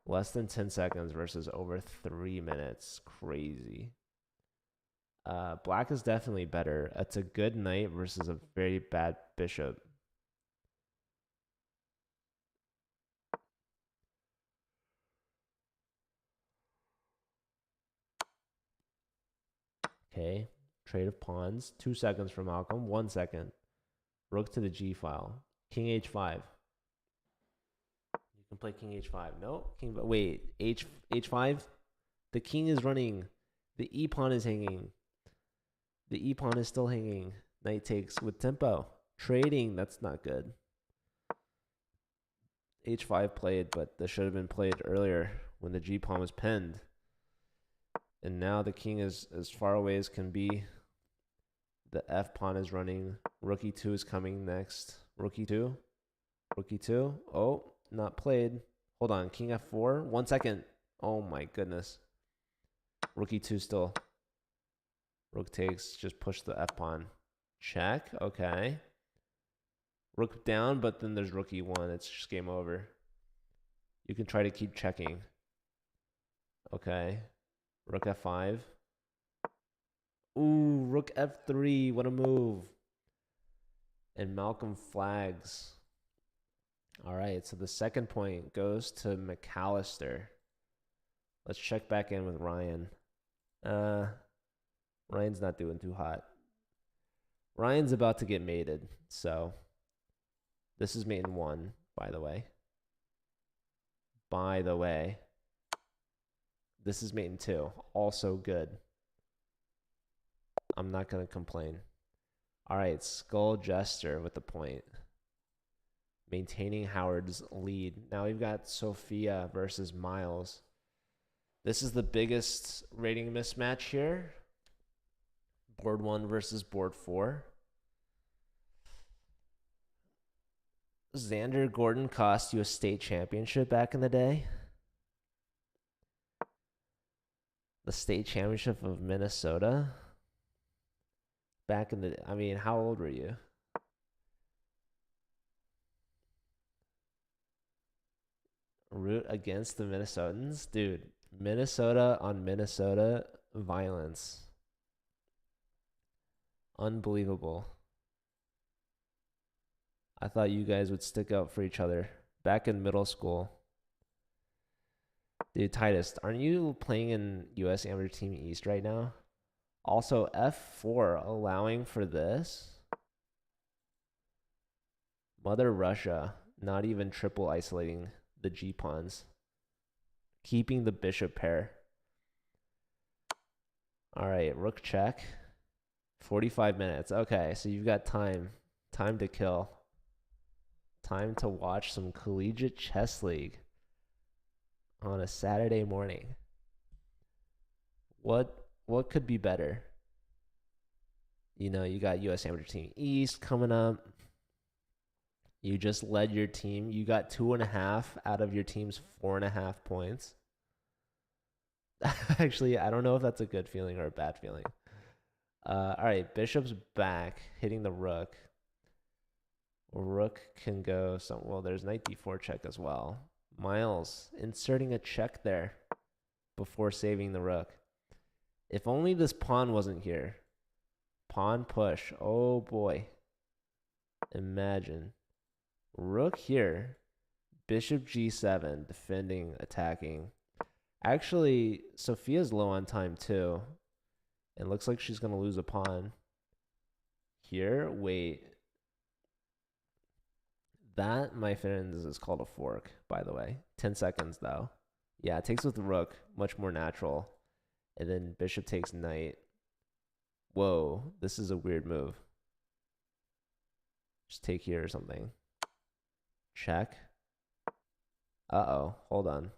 Speaker 1: Less than 10 seconds versus over 3 minutes. Crazy. Black is definitely better. It's a good knight versus a very bad bishop. Okay, trade of pawns. 2 seconds for Malcolm. 1 second. Rook to the G file. King H5. You can play King H5. No, King. Wait, H5. The king is running. The E pawn is hanging. The E pawn is still hanging. Knight takes with tempo. Trading, that's not good. H5 played, but this should have been played earlier when the G pawn was pinned. And now the king is as far away as can be. The F pawn is running. Rook E2 is coming next. Rook E2. Rook E2. Oh, not played. Hold on. King F4. 1 second. Oh my goodness. Rook E2 still. Rook takes. Just push the F pawn. Check. Okay. Rook down, but then there's Rook E1. It's just game over. You can try to keep checking. Okay. Rook F5. Ooh, Rook F3. What a move. And Malcolm flags. All right, so the second point goes to Macalester. Let's check back in with Ryan. Ryan's not doing too hot. Ryan's about to get mated, so this is mate in 1, by the way. By the way. This is mate in 2. Also good. I'm not going to complain. All right, Skull Jester with the point. Maintaining Howard's lead. Now we've got Sophia versus Miles. This is the biggest rating mismatch here. Board 1 versus board 4. Xander Gordon cost you a state championship back in the day. The state championship of Minnesota. Back in the, I mean, how old were you? Root against the Minnesotans? Dude, Minnesota on Minnesota violence. Unbelievable. I thought you guys would stick up for each other back in middle school. Dude, Titus, aren't you playing in US Amateur Team East right now? Also, F4 allowing for this. Mother Russia, not even triple isolating the G pawns. Keeping the bishop pair. All right, rook check. 45 minutes. Okay, so you've got time. Time to kill. Time to watch some Collegiate Chess League on a Saturday morning. What could be better? You know, you got US Amateur Team East coming up. You just led your team. You got 2.5 out of your team's 4.5 points. Actually, I don't know if that's a good feeling or a bad feeling. All right, bishop's back, hitting the rook. Rook can go some. Well, there's knight d4 check as well. Miles inserting a check there before saving the rook. If only this pawn wasn't here. Pawn push. Oh boy. Imagine. Rook here. Bishop g7, defending, attacking. Actually, Sophia's low on time too. It looks like she's going to lose a pawn. Here, wait. That, my friends, is called a fork, by the way. 10 seconds, though. Yeah, it takes with the rook. Much more natural. And then bishop takes knight. Whoa, this is a weird move. Just take here or something. Check. Uh-oh, hold on.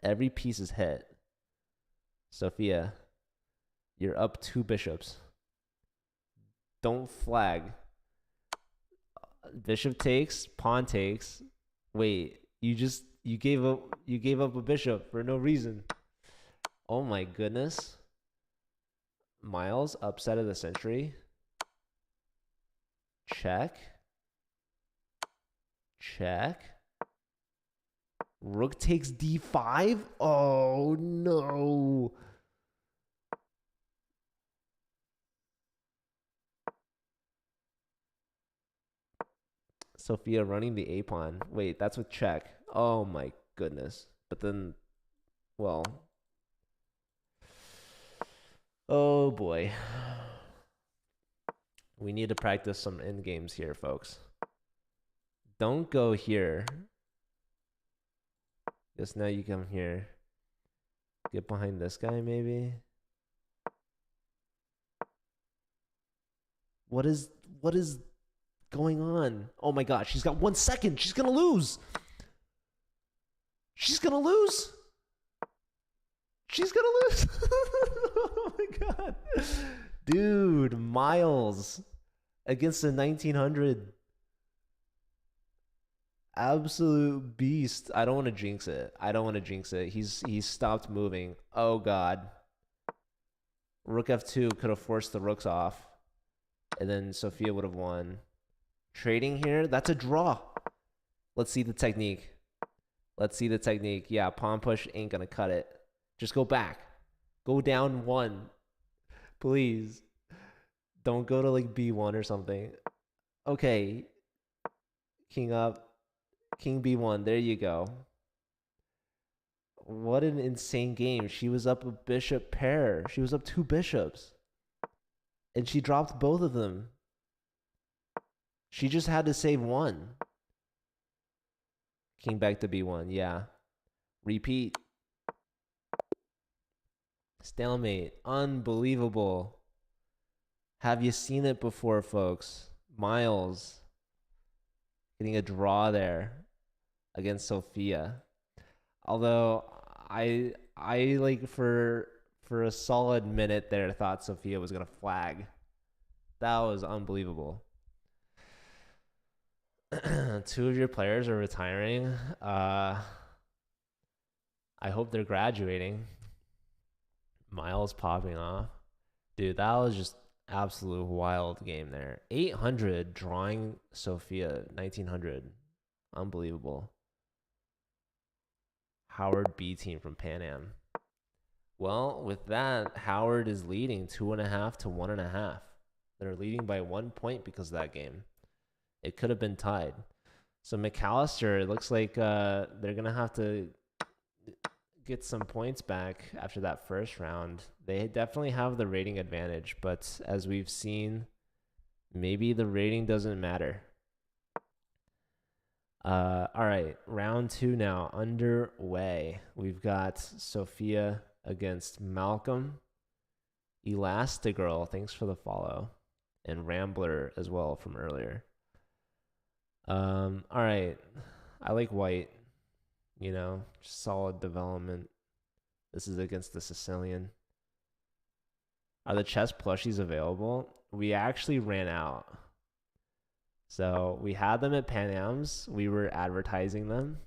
Speaker 1: Every piece is hit. Sophia, you're up 2 bishops. Don't flag. Bishop takes, pawn takes. Wait, you gave up a bishop for no reason. Oh my goodness. Miles, upset of the century. Check. Check. Rook takes d5. Oh no. Sophia running the a pawn. Wait, that's with check. Oh my goodness. But then, well. Oh boy. We need to practice some end games here, folks. Don't go here. Guess now you come here. Get behind this guy, maybe. What is going on? Oh my god, she's got 1 second. She's gonna lose. She's gonna lose. She's gonna lose. Oh my god. Dude, Miles against the 1900. Absolute beast. I don't want to jinx it. I don't want to jinx it. He's stopped moving. Oh god. Rook f2 could have forced the rooks off. And then Sophia would have won. Trading here, that's a draw. Let's see the technique. Let's see the technique. Yeah, pawn push ain't gonna cut it. Just go back. Go down 1. Please. Don't go to like b1 or something. Okay. King up. King b1. There you go. What an insane game. She was up a bishop pair. She was up 2 bishops. And she dropped both of them. She just had to save 1. King back to b1. Yeah. Repeat. Stalemate. Unbelievable. Have you seen it before, folks? Miles getting a draw there against Sophia. Although I like for a solid minute there thought Sophia was gonna flag. That was unbelievable. 2 of your players are retiring. I hope they're graduating. Miles popping off. Dude, that was just absolute wild game there. 800 drawing Sophia, 1900. Unbelievable. Howard B team from Pan Am. Well, with that, Howard is leading 2.5 to 1.5. They're leading by 1 point because of that game. It could have been tied. So Macalester, it looks like they're going to have to get some points back after that first round. They definitely have the rating advantage, but as we've seen, maybe the rating doesn't matter. All right, round 2 now underway. We've got Sophia against Malcolm. Elastigirl, thanks for the follow. And Rambler as well from earlier. All right, I like white. You know, solid development. This is against the Sicilian. Are the chess plushies available? We actually ran out. So we had them at Pan Am's. We were advertising them.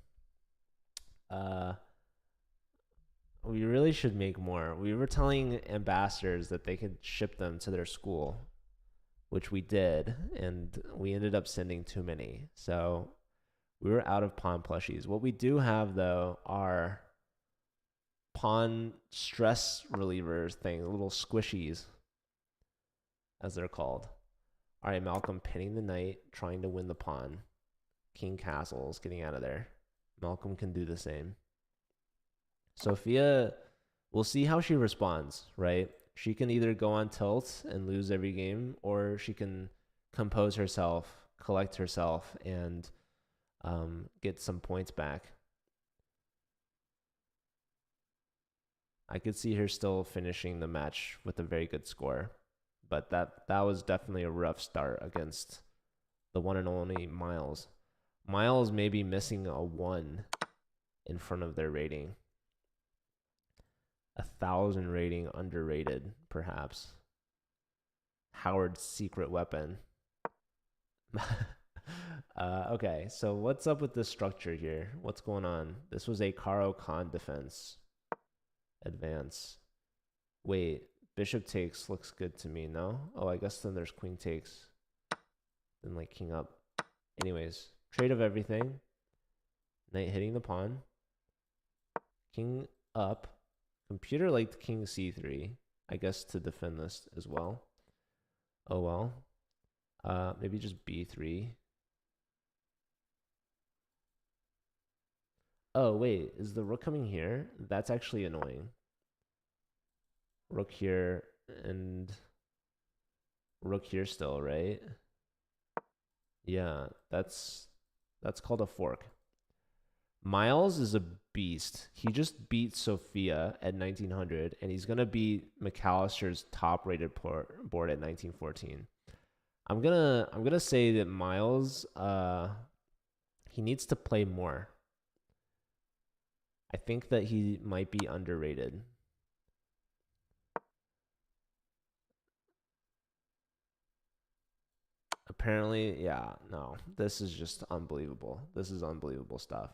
Speaker 1: We really should make more. We were telling ambassadors that they could ship them to their school, which we did, and we ended up sending too many. So we were out of pawn plushies. What we do have, though, are pawn stress relievers thing, little squishies, as they're called. All right, Malcolm pinning the knight, trying to win the pawn. King castles, getting out of there. Malcolm can do the same. Sophia, we'll see how she responds, right? She can either go on tilt and lose every game, or she can compose herself, collect herself, and get some points back. I could see her still finishing the match with a very good score, but that was definitely a rough start against the one and only Miles. Miles may be missing a 1 in front of their rating. 1,000 rating, underrated, perhaps. Howard's secret weapon. Okay, so what's up with this structure here? What's going on? This was a Caro Khan defense. Advance. Wait, bishop takes looks good to me, no? Oh, I guess then there's queen takes. Then like king up. Anyways, trade of everything. Knight hitting the pawn. King up. Computer liked king c3, I guess, to defend this as well. Oh well. Maybe just b3. Oh wait, is the rook coming here? That's actually annoying. Rook here and rook here still, right? Yeah, that's called a fork. Miles is a beast. He just beat Sophia at 1900, and he's going to beat Macalester's top-rated board at 1914. I'm gonna say that Miles he needs to play more. I think that he might be underrated. Apparently, yeah, no. This is just unbelievable. This is unbelievable stuff.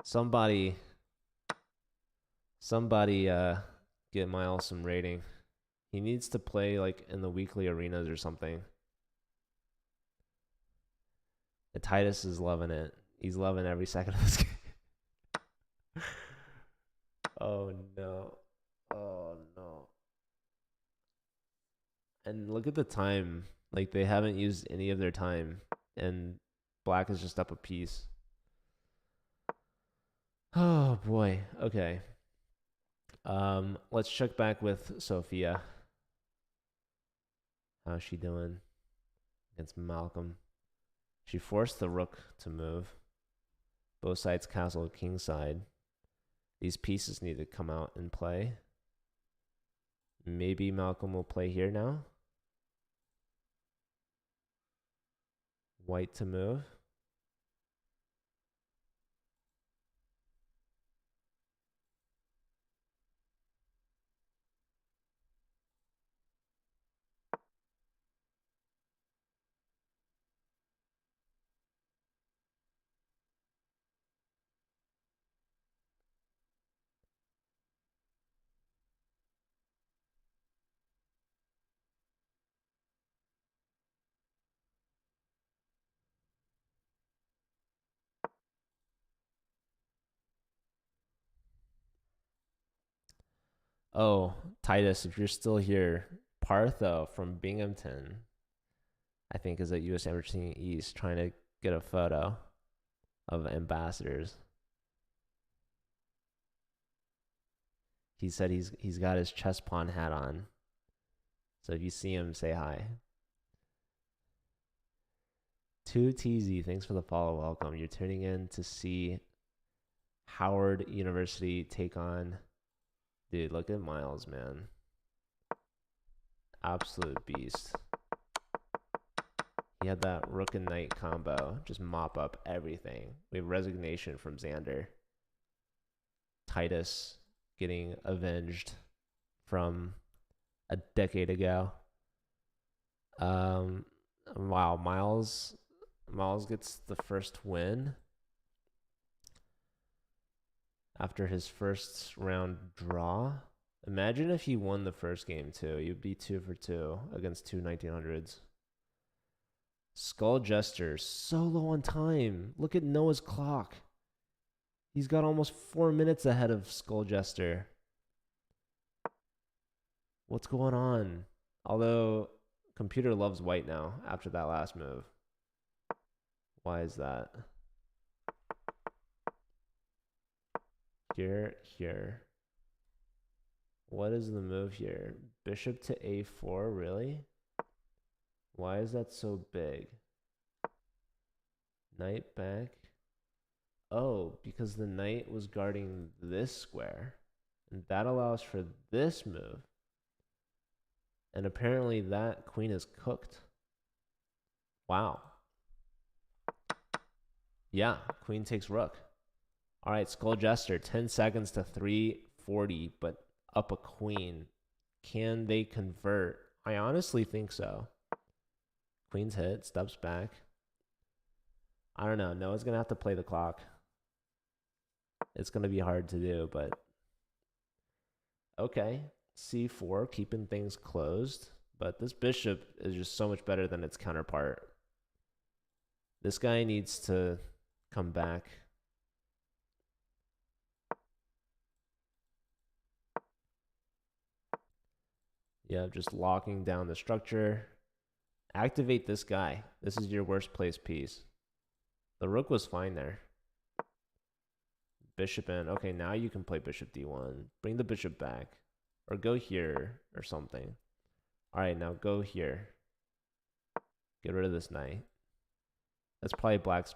Speaker 1: Somebody somebody get Miles some rating. He needs to play like in the weekly arenas or something. And Titus is loving it. He's loving every second of this game. Oh no. Oh no. And look at the time. Like they haven't used any of their time, and Black is just up a piece. Oh boy. Okay. Let's check back with Sophia. How's she doing against Malcolm? She forced the rook to move. Both sides castle king side. These pieces need to come out and play. Maybe Malcolm will play here now. White to move. Oh, Titus, if you're still here, Partho from Binghamton, I think, is at US Embassy East trying to get a photo of ambassadors. He said he's got his chess pawn hat on. So if you see him, say hi. 2TZ, thanks for the follow. Welcome. You're tuning in to see Howard University take on. Dude, look at Miles, man. Absolute beast. He had that rook and knight combo. Just mop up everything. We have resignation from Xander. Titus getting avenged from a decade ago. Wow, Miles gets the first win after his first round draw. Imagine if he won the first game too. You'd be 2 for 2 against two 1900s. Skull Jester, so low on time. Look at Noah's clock. He's got almost 4 minutes ahead of Skull Jester. What's going on? Although, computer loves white now after that last move. Why is that? Here. What is the move here? Bishop to a4, really? Why is that so big? Knight back. Oh, because the knight was guarding this square. And that allows for this move. And apparently that queen is cooked. Wow. Yeah, queen takes rook. All right, Skull Jester, 10 seconds to 340, but up a queen. Can they convert? I honestly think so. Queen's hit, steps back. I don't know. Noah's going to have to play the clock. It's going to be hard to do, but okay. C4, keeping things closed. But this bishop is just so much better than its counterpart. This guy needs to come back. Yeah, just locking down the structure. Activate this guy. This is your worst place piece. The rook was fine there. Bishop in. Okay, now you can play bishop d1. Bring the bishop back. Or go here or something. All right, now go here. Get rid of this knight. That's probably black's,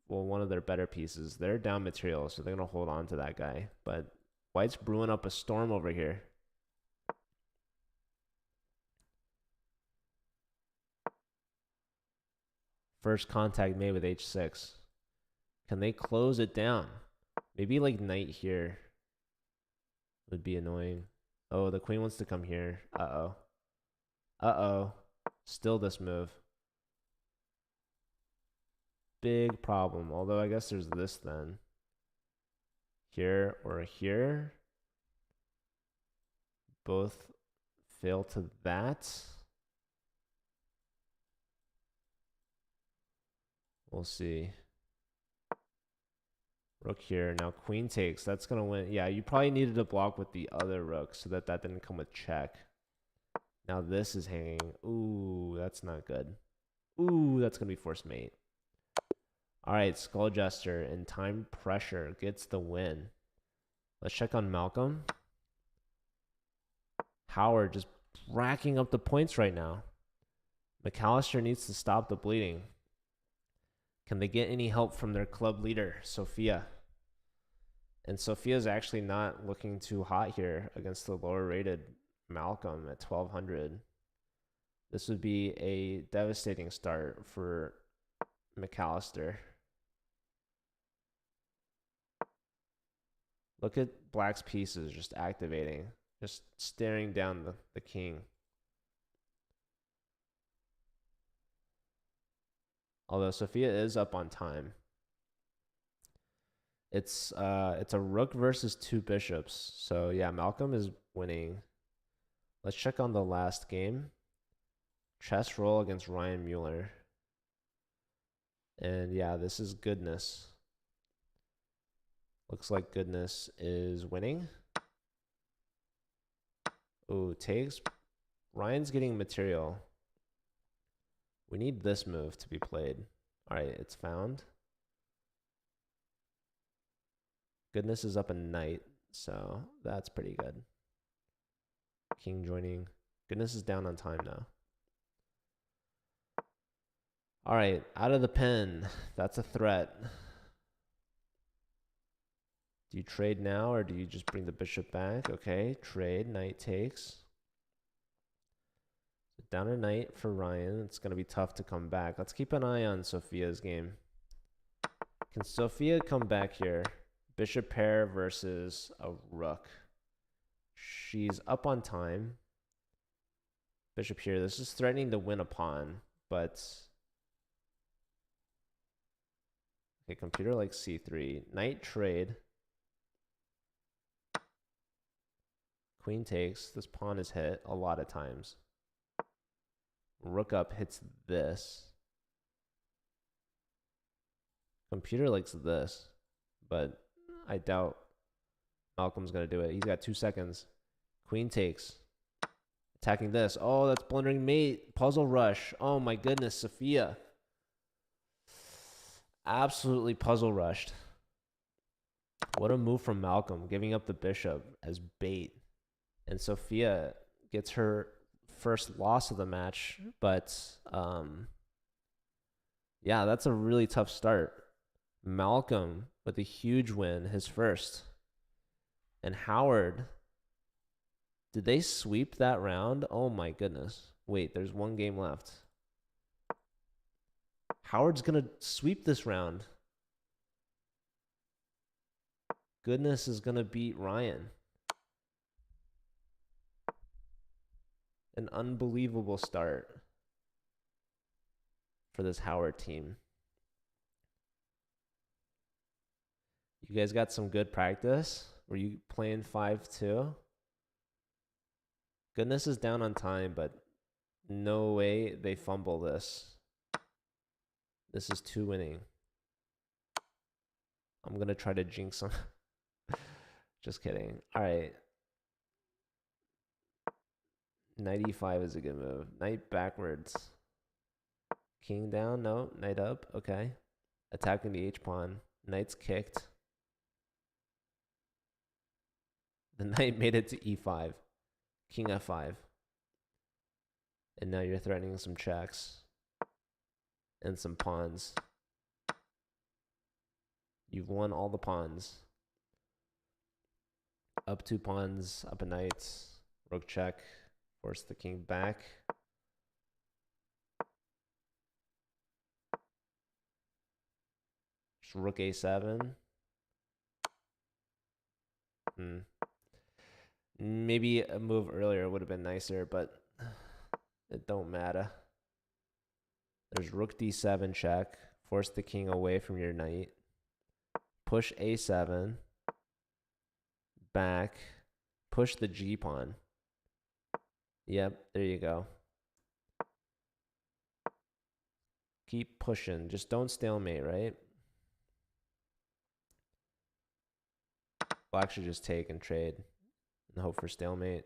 Speaker 1: well, one of their better pieces. They're down material, so they're going to hold on to that guy. But white's brewing up a storm over here. First contact made with h6. Can they close it down? Maybe like knight here would be annoying. Oh, the queen wants to come here. Uh-oh. Uh-oh. Still this move. Big problem. Although I guess there's this then. Here or here. Both fail to that. We'll see. Rook here. Now queen takes. That's going to win. Yeah, you probably needed to block with the other rook so that that didn't come with check. Now this is hanging. Ooh, that's not good. Ooh, that's going to be forced mate. All right, Skull Jester and Time Pressure gets the win. Let's check on Malcolm. Howard just racking up the points right now. Macalester needs to stop the bleeding. Can they get any help from their club leader, Sophia? And Sophia's actually not looking too hot here against the lower rated Malcolm at 1200. This would be a devastating start for Macalester. Look at Black's pieces just activating, just staring down the king. Although Sophia is up on time. It's a rook versus two bishops. So yeah, Malcolm is winning. Let's check on the last game. Chess roll against Ryan Mueller. And yeah, this is Goodness. Looks like Goodness is winning. Ooh, takes. Ryan's getting material. We need this move to be played. All right, it's found. Goodness is up a knight, so that's pretty good. King joining. Goodness is down on time now. All right, out of the pen. That's a threat. Do you trade now or do you just bring the bishop back? Okay, trade. Knight takes. Down a knight for Ryan. It's going to be tough to come back. Let's keep an eye on Sophia's game. Can Sophia come back here? Bishop pair versus a rook. She's up on time. Bishop here. This is threatening to win a pawn, but... Okay, computer likes c3. Knight trade. Queen takes. This pawn is hit a lot of times. Rook up hits this. Computer likes this, but I doubt Malcolm's going to do it. He's got 2 seconds. Queen takes. Attacking this. Oh, that's blundering mate. Puzzle rush. Oh my goodness, Sophia. Absolutely puzzle rushed. What a move from Malcolm, giving up the bishop as bait. And Sophia gets her first loss of the match, but yeah, that's a really tough start. Malcolm with a huge win, his first. And Howard, did they sweep that round? Oh my goodness. Wait, there's one game left. Howard's going to sweep this round. Goodness is going to beat Ryan. An unbelievable start for this Howard team. You guys got some good practice? Were you playing 5-2? Goodness is down on time, but no way they fumble this. This is 2 winning. I'm going to try to jinx them. Just kidding. All right. Knight e5 is a good move. Knight backwards. King down? No. Knight up. Okay. Attacking the h-pawn. Knight's kicked. The knight made it to e5. King f5. And now you're threatening some checks. And some pawns. You've won all the pawns. Up 2 pawns, up a knight. Rook check. Force the king back. rook a7. Maybe a move earlier would have been nicer, but it don't matter. There's rook d7 check. Force the king away from your knight. Push a7. Back. Push the g pawn. Yep, there you go. Keep pushing. Just don't stalemate, right? Black should just take and trade and hope for stalemate.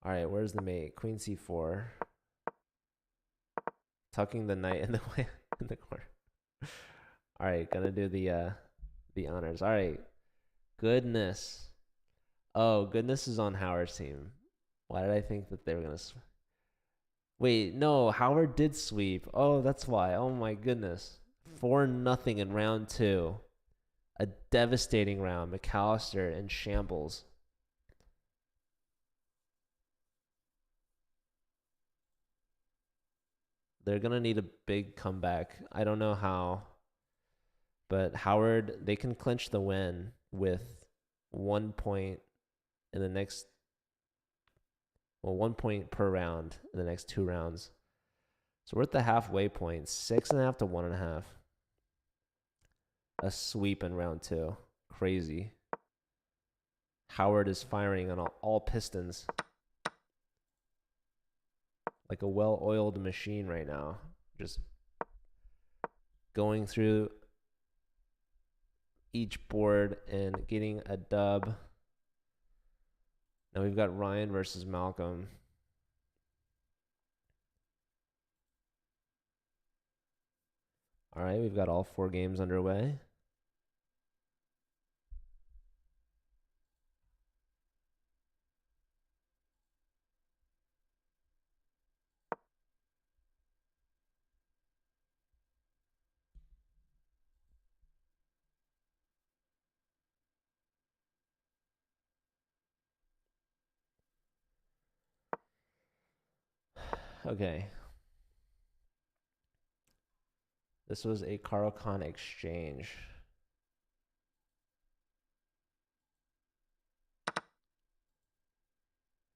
Speaker 1: All right, where's the mate? Queen c4. Tucking the knight in the corner. All right, gonna do the honors. All right, goodness. Oh, goodness is on Howard's team. Why did I think that they were gonna? Wait, no, Howard did sweep. Oh, that's why. Oh my goodness, 4-0 in round 2. A devastating round. Macalester in shambles. They're going to need a big comeback. I don't know how. But Howard, they can clinch the win with 1 point in the next, well, 1 point per round in the next 2 rounds. So we're at the halfway point, 6.5 to 1.5. A sweep in round 2. Crazy. Howard is firing on all pistons. Like a well-oiled machine right now. Just going through each board and getting a dub. Now we've got Ryan versus Malcolm. All right, we've got all 4 games underway. Okay. This was a Caro-Kann exchange.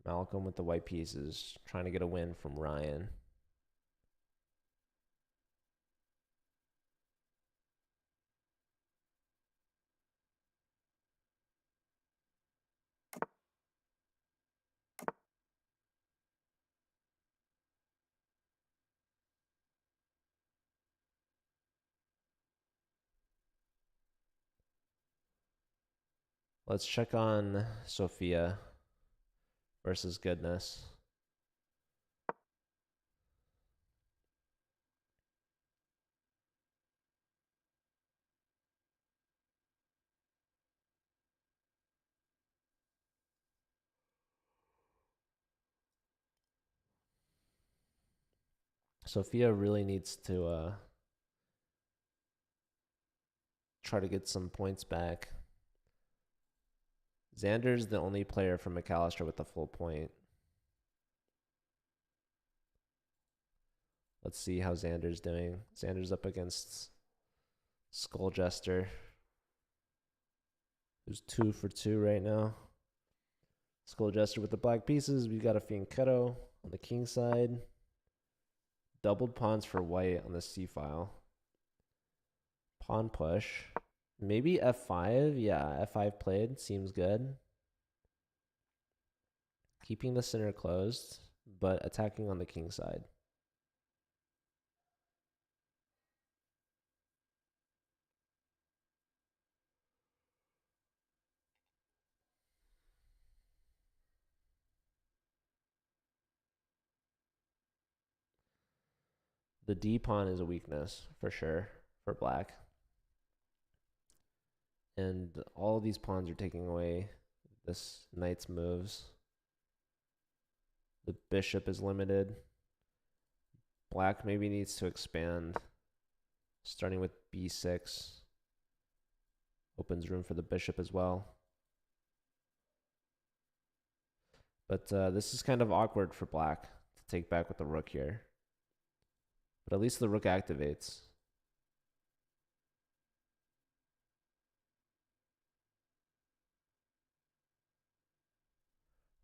Speaker 1: Malcolm with the white pieces, trying to get a win from Ryan. Let's check on Sophia versus Goodness. Sophia really needs to try to get some points back. Xander's the only player from Macalester with the full point. Let's see how Xander's doing. Xander's up against Skull Jester, who's 2 for 2 right now. Skull Jester with the black pieces. We've got a Fianchetto on the king side. Doubled pawns for white on the c file. Pawn push. Maybe f5. Yeah, f5 played. Seems good. Keeping the center closed, but attacking on the king side. The D pawn is a weakness for sure for black. And all of these pawns are taking away this knight's moves. The bishop is limited. Black maybe needs to expand, starting with b6. Opens room for the bishop as well. But this is kind of awkward for black. to take back with the rook here. But at least the rook activates.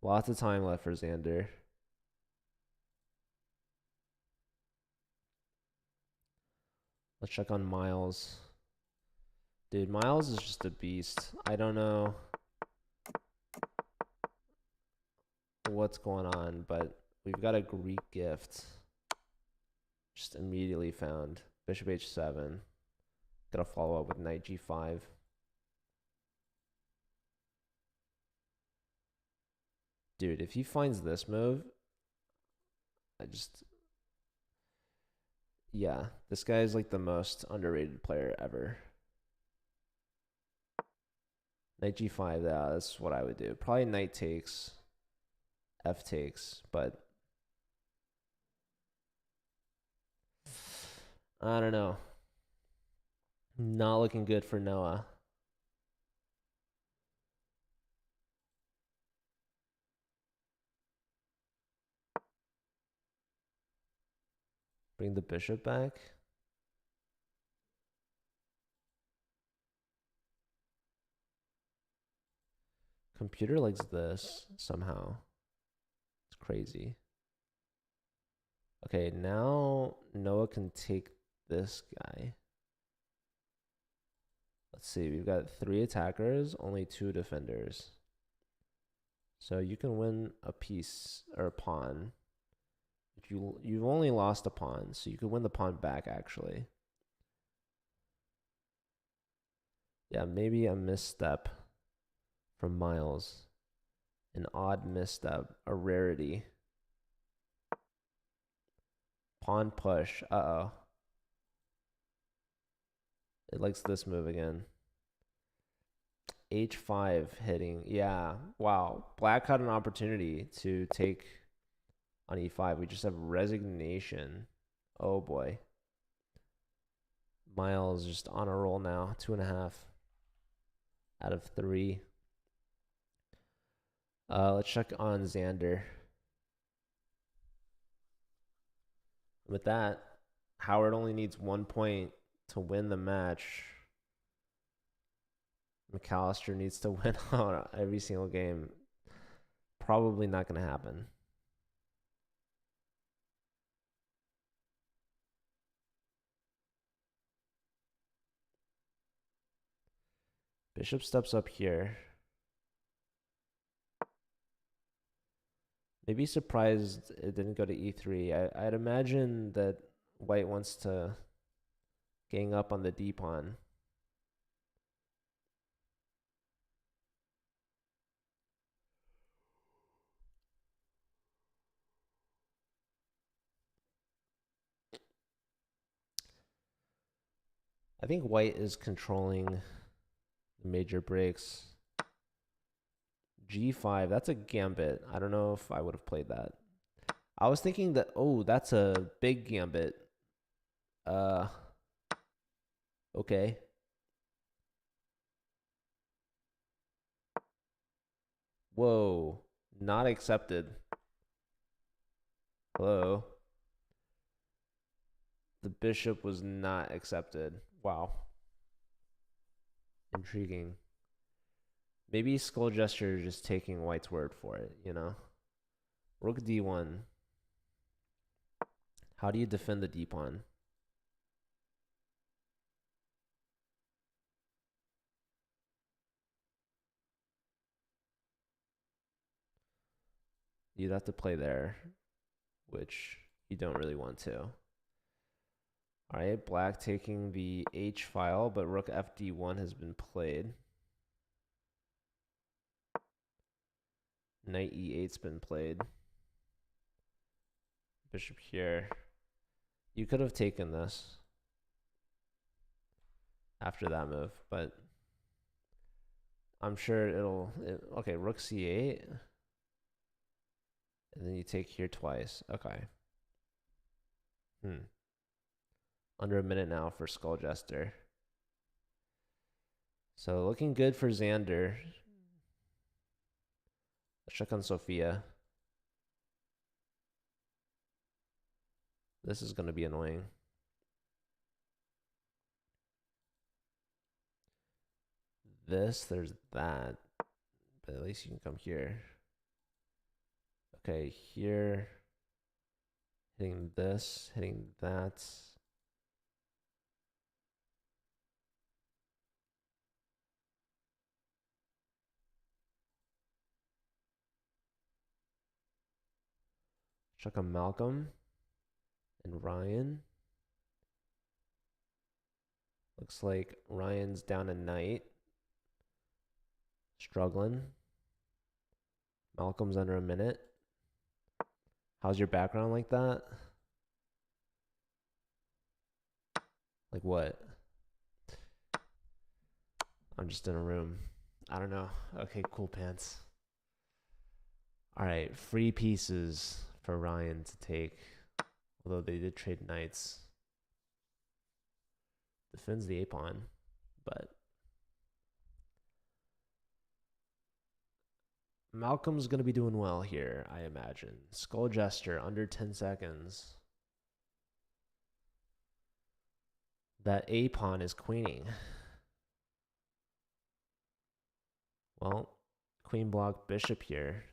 Speaker 1: Lots of time left for Xander. Let's check on Miles. Dude, Miles is just a beast. I don't know what's going on, but we've got a Greek gift. Just immediately found. Bishop h7. Gotta follow up with knight g5. Dude, if he finds this move, yeah, this guy is like the most underrated player ever. Knight g5, yeah, that's what I would do. Probably knight takes, f takes, but I don't know. Not looking good for Noah. Bring the bishop back. Computer likes this somehow. It's crazy. Okay, now Noah can take this guy. Let's see, we've got 3 attackers, only 2 defenders. So you can win a piece or a pawn. If you've only lost a pawn, so you could win the pawn back actually. Yeah, maybe a misstep from Miles. An odd misstep, a rarity. Pawn push. Uh-oh. It likes this move again. H5 hitting. Yeah. Wow. Black had an opportunity to take on E5. We just have resignation. Oh boy. Miles just on a roll now. 2.5 out of 3. Let's check on Xander. With that, Howard only needs 1 point to win the match. Macalester needs to win on every single game. Probably not going to happen. Bishop steps up here. Maybe surprised it didn't go to e3. I'd imagine that white wants to gang up on the d pawn. I think white is controlling the major breaks. G5, that's a gambit. I don't know if I would have played that. I was thinking that, oh, that's a big gambit. Okay. Whoa, not accepted. Hello. The bishop was not accepted. Wow. Intriguing. Maybe Skull Gesture is just taking white's word for it, you know? Rook d1. How do you defend the d pawn? You'd have to play there, which you don't really want to. All right, black taking the h file, but rook fd1 has been played. Knight e8's been played. Bishop here. You could have taken this after that move, but I'm sure okay, rook c8. And then you take here twice. Okay. Under a minute now for Skull Jester. So looking good for Xander. Let's check on Sophia. This is going to be annoying. There's that. But at least you can come here. Okay, here. Hitting this, hitting that. Check on Malcolm and Ryan. Looks like Ryan's down a knight. Struggling. Malcolm's under a minute. How's your background like that? Like what? I'm just in a room. I don't know. Okay, cool pants. All right, free pieces for Ryan to take. Although they did trade knights. Defends the A-pawn, but Malcolm's going to be doing well here, I imagine. Skull Jester, under 10 seconds. That A-pawn is queening. Well, queen block, bishop here.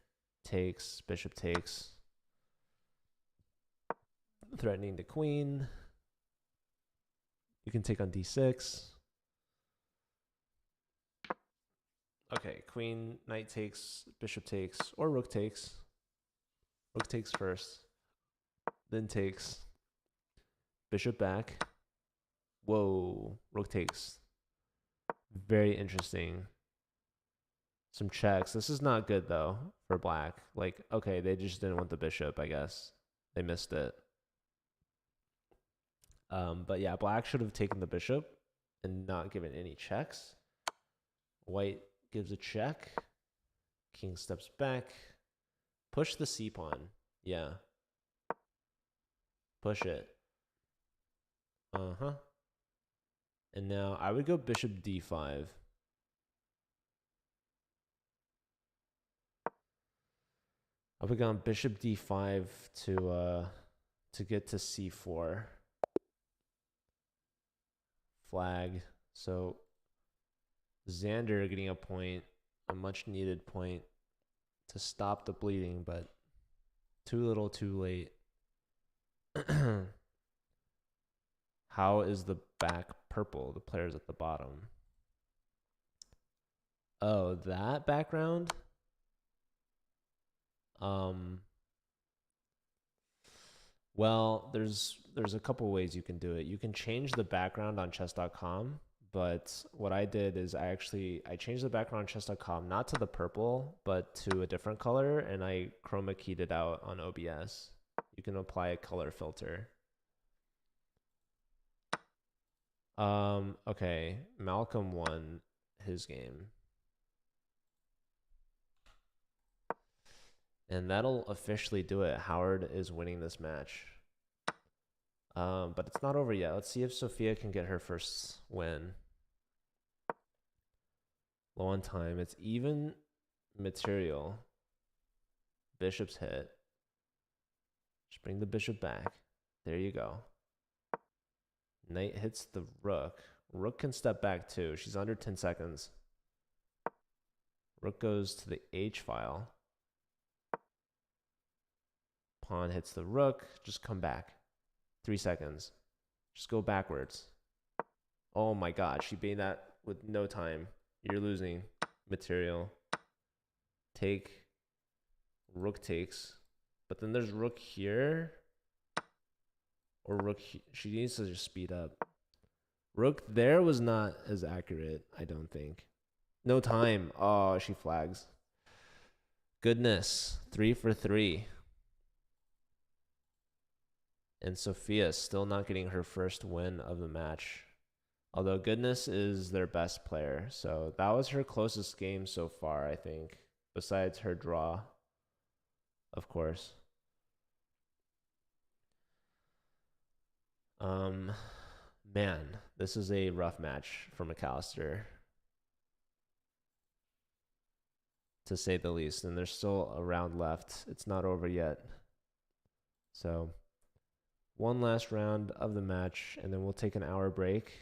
Speaker 1: Takes, bishop takes. Threatening the queen. You can take on d6. Okay, queen, knight takes, bishop takes, or rook takes. Rook takes first. Then takes. Bishop back. Whoa, rook takes. Very interesting. Some checks. This is not good, though, for black. Like, okay, they just didn't want the bishop, I guess. They missed it. But yeah, black should have taken the bishop and not given any checks. White gives a check. King steps back. Push the c-pawn. Yeah. Push it. Uh-huh. And now I would go bishop d5. I would go on bishop d5 to get to c4. Flag. So Xander getting a point, a much needed point to stop the bleeding, but too little, too late. How is the back purple? The player's at the bottom. Oh, that background? Well, there's a couple ways you can do it. You can change the background on chess.com, but what I did is I changed the background on chess.com not to the purple, but to a different color, and I chroma keyed it out on OBS. You can apply a color filter. Okay, Malcolm won his game. And that'll officially do it. Howard is winning this match. But it's not over yet. Let's see if Sophia can get her first win. Low on time. It's even material. Bishop's hit. Just bring the bishop back. There you go. Knight hits the rook. Rook can step back too. She's under 10 seconds. Rook goes to the H file. Pawn hits the rook. Just come back. 3 seconds. Just go backwards. Oh my god. She made that with no time. You're losing material. Take. Rook takes. But then there's rook here. Or rook. She needs to just speed up. Rook there was not as accurate, I don't think. No time. Oh, she flags. Goodness. 3 for 3. And Sophia still not getting her first win of the match. Although Goodness is their best player. So that was her closest game so far, I think. Besides her draw, of course. Man, this is a rough match for Macalester, to say the least. And there's still a round left. It's not over yet. So one last round of the match, and then we'll take an hour break,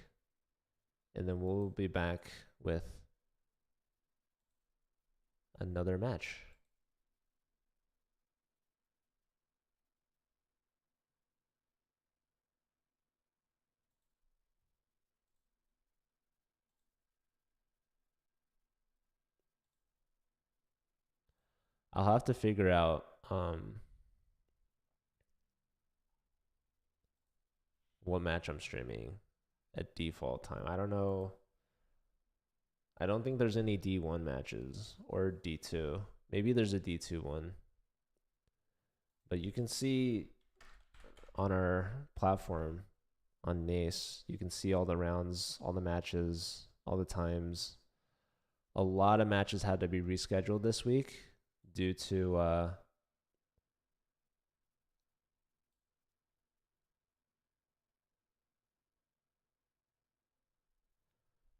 Speaker 1: and then we'll be back with another match. I'll have to figure out what match I'm streaming at default time. I don't know. I don't think there's any D1 matches or D2. Maybe there's a D2 one. But you can see on our platform on NACE, you can see all the rounds, all the matches, all the times. A lot of matches had to be rescheduled this week due to well,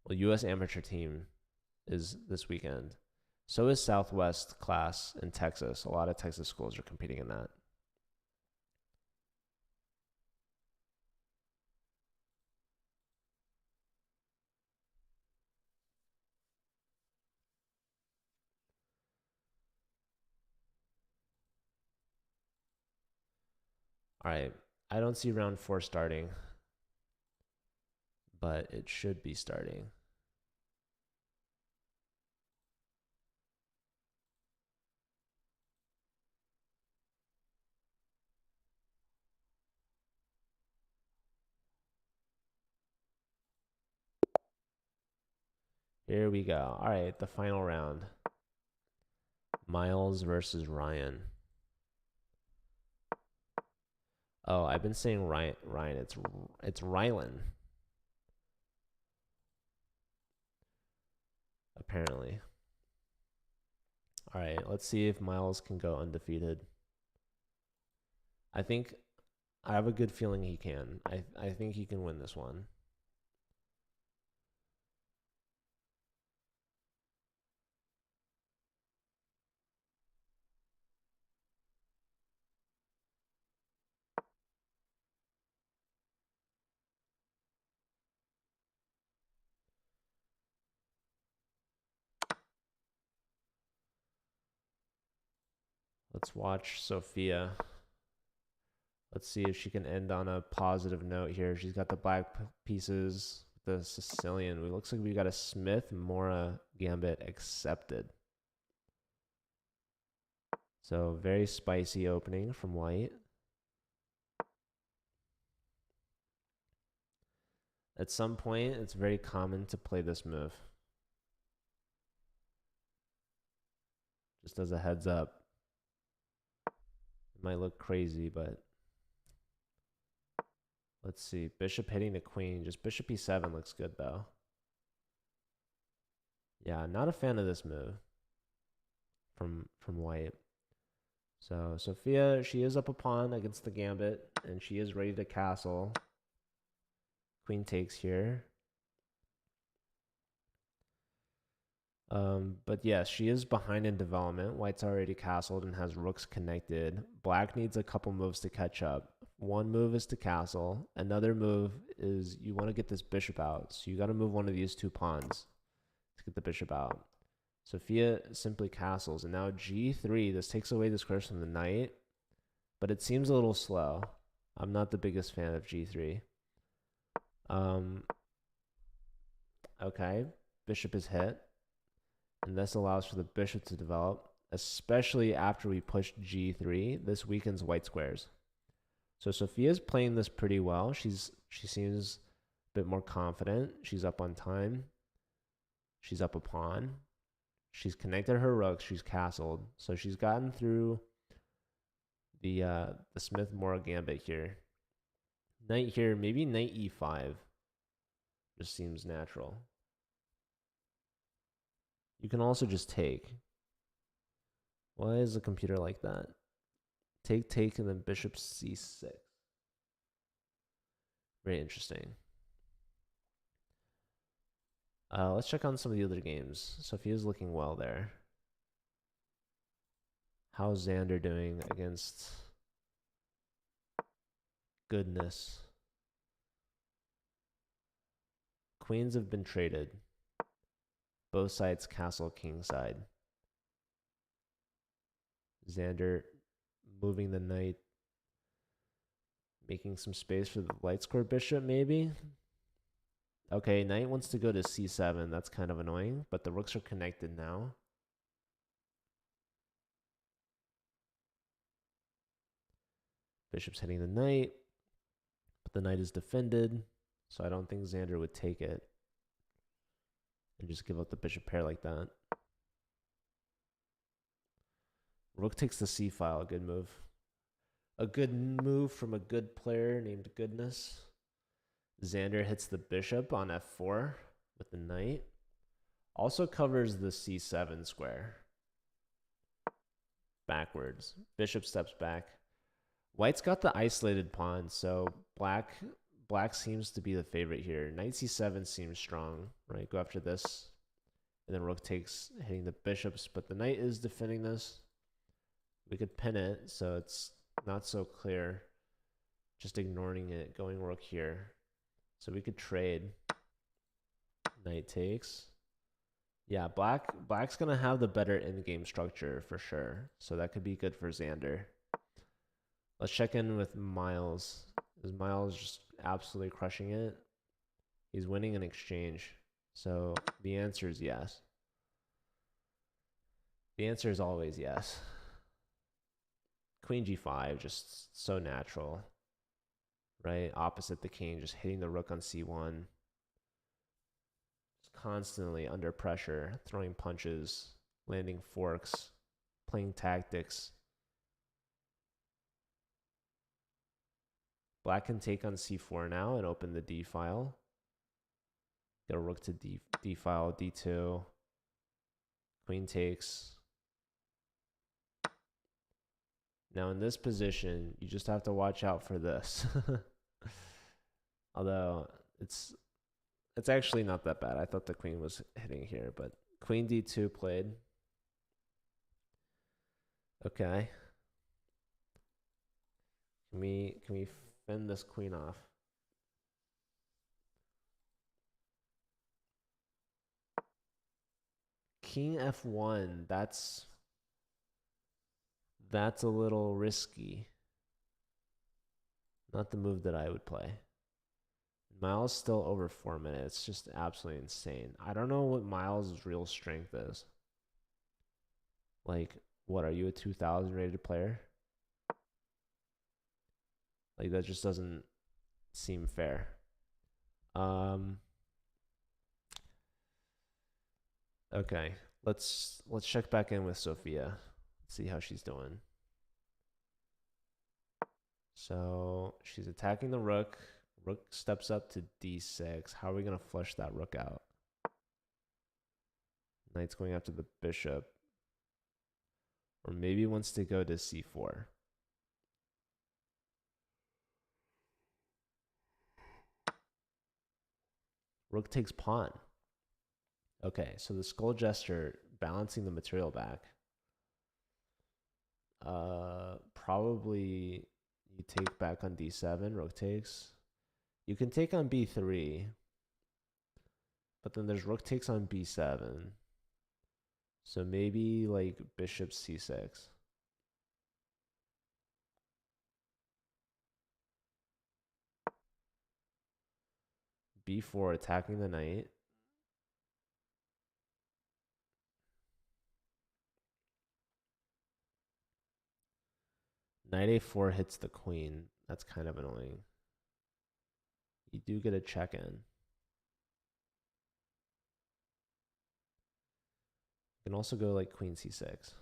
Speaker 1: U.S. amateur team is this weekend. So is Southwest class in Texas. A lot of Texas schools are competing in that. All right. I don't see round 4 starting, but it should be starting. Here we go. All right, the final round. Miles versus Ryan. Oh, I've been saying Ryan. It's Rylan. Apparently. All right, let's see if Miles can go undefeated. I have a good feeling he can. I think he can win this one. Let's watch Sophia. Let's see if she can end on a positive note here. She's got the black pieces, the Sicilian. It looks like we got a Smith Mora Gambit accepted. So very spicy opening from white. At some point, it's very common to play this move. Just as a heads up. It might look crazy, but let's see. Bishop hitting the queen. Just bishop e7 looks good, though. Yeah, not a fan of this move from white. So Sophia, she is up a pawn against the gambit, and she is ready to castle. Queen takes here. But yes, she is behind in development. White's already castled and has rooks connected. Black needs a couple moves to catch up. One move is to castle. Another move is you want to get this bishop out. So you got to move one of these two pawns to get the bishop out. Sophia simply castles. And now g3. This takes away the squares from the knight. But it seems a little slow. I'm not the biggest fan of g3. Okay. Bishop is hit. And this allows for the bishop to develop, especially after we push g3. This weakens white squares. So Sophia's playing this pretty well. She seems a bit more confident. She's up on time. She's up a pawn. She's connected her rooks. She's castled. So she's gotten through the Smith-Morra gambit here. Knight here, maybe knight e5. Just seems natural. You can also just take. Why is the computer like that? Take, and then bishop c6. Very interesting. Let's check on some of the other games. Sophia's looking well there. How's Xander doing against Goodness. Queens have been traded. Both sides castle king side. Xander moving the knight. Making some space for the light square bishop, maybe? Okay, knight wants to go to c7. That's kind of annoying, but the rooks are connected now. Bishop's hitting the knight, but the knight is defended, so I don't think Xander would take it and just give up the bishop pair like that. Rook takes the c file. Good move. A good move from a good player named Goodness. Xander hits the bishop on f4 with the knight. Also covers the c7 square. Backwards. Bishop steps back. White's got the isolated pawn, so black seems to be the favorite here. Knight c7 seems strong, right? Go after this. And then rook takes, hitting the bishops, but the knight is defending this. We could pin it, so it's not so clear. Just ignoring it, going rook here. So we could trade. Knight takes. Yeah, black's gonna have the better in-game structure for sure. So that could be good for Xander. Let's check in with Miles. Is Miles just absolutely crushing it? He's winning an exchange. So the answer is yes. The answer is always yes. Queen g5, just so natural. Right? Opposite the king, just hitting the rook on c1. Just constantly under pressure, throwing punches, landing forks, playing tactics. Black can take on c4 now and open the d file. Get a rook to d file, d2. Queen takes. Now in this position, you just have to watch out for this. Although it's actually not that bad. I thought the queen was hitting here, but queen d2 played. Okay. Can we fend this queen off? King f1, that's a little risky. Not the move that I would play. Miles still over 4 minutes. Just absolutely insane. I don't know what Miles' real strength is. Like, what, are you a 2000 rated player? Like, that just doesn't seem fair. Okay, let's check back in with Sophia. See how she's doing. So she's attacking the rook. Rook steps up to d6. How are we going to flush that rook out? Knight's going after the bishop. Or maybe wants to go to c4. Rook takes pawn. Okay, so the skull gesture balancing the material back. Probably you take back on d7, rook takes. You can take on b3, but then there's rook takes on b7. So maybe like bishop c6. b4 attacking the knight. Knight a4 hits the queen. That's kind of annoying. You do get a check in. You can also go like queen c6.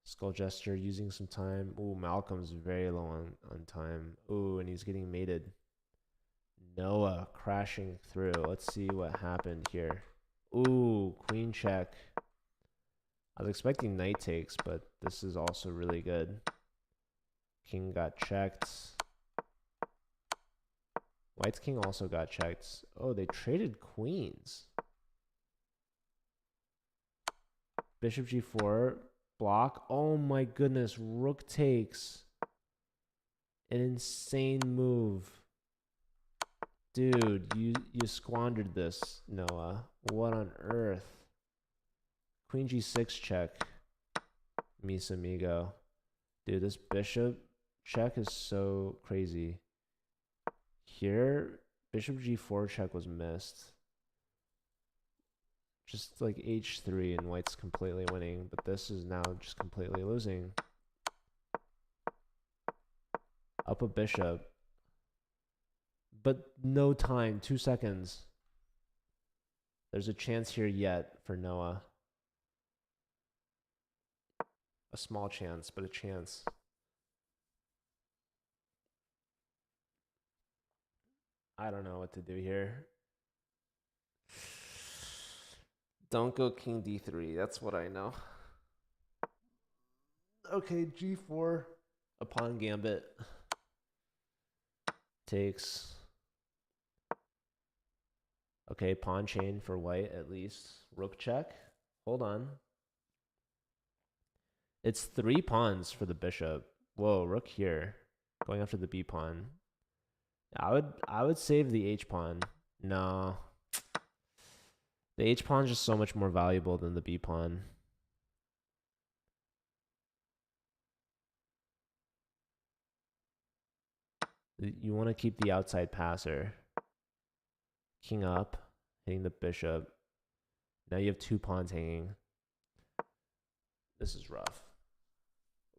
Speaker 1: Skull gesture using some time. Ooh, Malcolm's very low on time. Ooh, and he's getting mated. Noah crashing through. Let's see what happened here. Ooh, queen check. I was expecting knight takes, but this is also really good. King got checked. White's king also got checked. Oh, they traded queens. Bishop g4. Block. Oh my goodness. Rook takes. An insane move. Dude, you squandered this, Noah. What on earth? Queen g6 check. Mis amigo. Dude, this bishop check is so crazy. Here, bishop g4 check was missed. Just like h3 and white's completely winning, but this is now just completely losing. Up a bishop. But no time, 2 seconds. There's a chance here yet for Noah. A small chance, but a chance. I don't know what to do here. Don't go king d3. That's what I know. Okay, g4. A pawn gambit. Takes. Okay, pawn chain for white at least. Rook check. Hold on. It's 3 pawns for the bishop. Whoa, rook here. Going after the b pawn. I would save the h pawn. No. The h pawn is just so much more valuable than the b pawn. You want to keep the outside passer. King up, hitting the bishop. Now you have 2 pawns hanging. This is rough.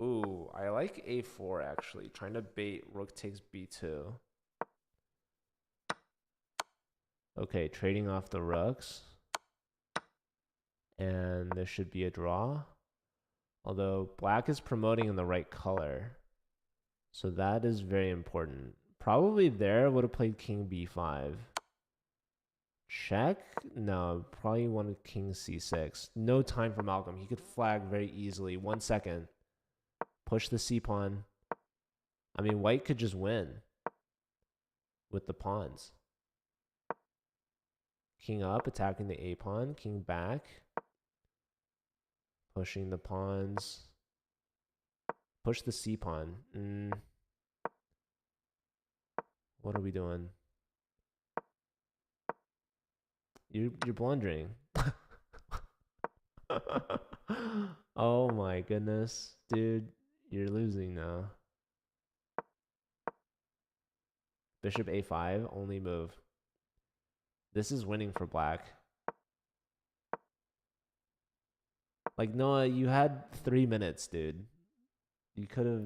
Speaker 1: Ooh, I like a4 actually. Trying to bait rook takes b2. Okay, trading off the rooks. And there should be a draw. Although black is promoting in the right color. So that is very important. Probably there would have played king b5. Check? No, probably wanted king c6. No time for Malcolm. He could flag very easily. 1 second. Push the c pawn. I mean, white could just win with the pawns. King up, attacking the a pawn. King back. Pushing the pawns. Push the c pawn. What are we doing? You're blundering. Oh my goodness. Dude, you're losing now. Bishop a5, only move. This is winning for black. Like, Noah, you had 3 minutes, dude. You could have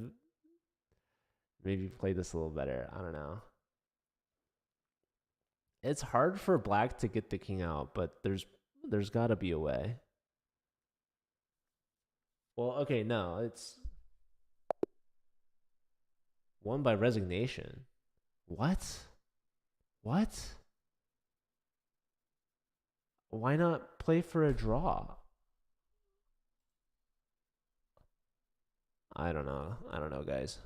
Speaker 1: maybe played this a little better. I don't know. It's hard for black to get the king out, but there's got to be a way. Well, okay, no, it's won by resignation. What? What? Why not play for a draw? I don't know. I don't know, guys.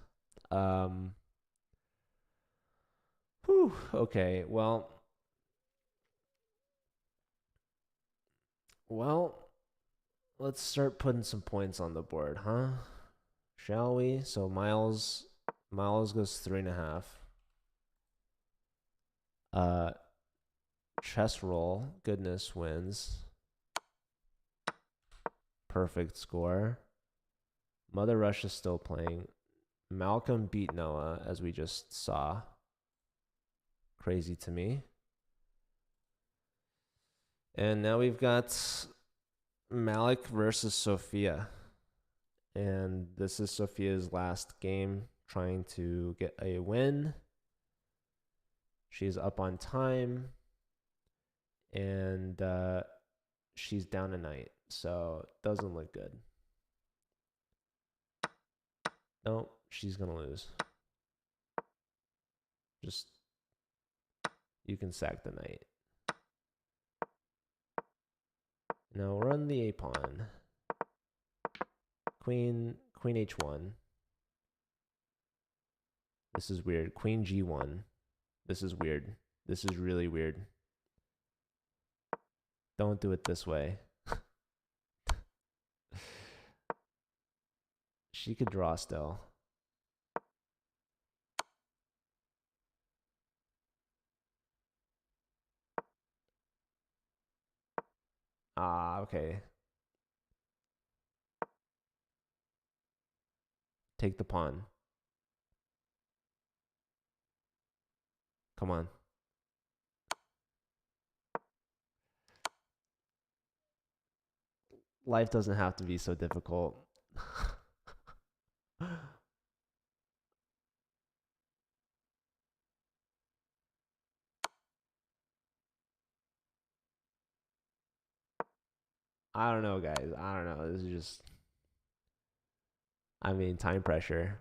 Speaker 1: Whew, okay, well, let's start putting some points on the board, huh? Shall we? So Miles goes 3.5. Chess roll, goodness wins. Perfect score. Mother Russia's still playing. Malcolm beat Noah, as we just saw. Crazy to me. And now we've got Malik versus Sophia. And this is Sophia's last game, trying to get a win. She's up on time. And she's down a knight. So it doesn't look good. No, she's going to lose. Just, you can sack the knight. Now run the a pawn. Queen h1. This is weird. Queen g1. This is weird. This is really weird. Don't do it this way. She could draw still. Ah, okay. Take the pawn. Come on. Life doesn't have to be so difficult. I don't know, guys. I don't know. This is just, I mean, time pressure.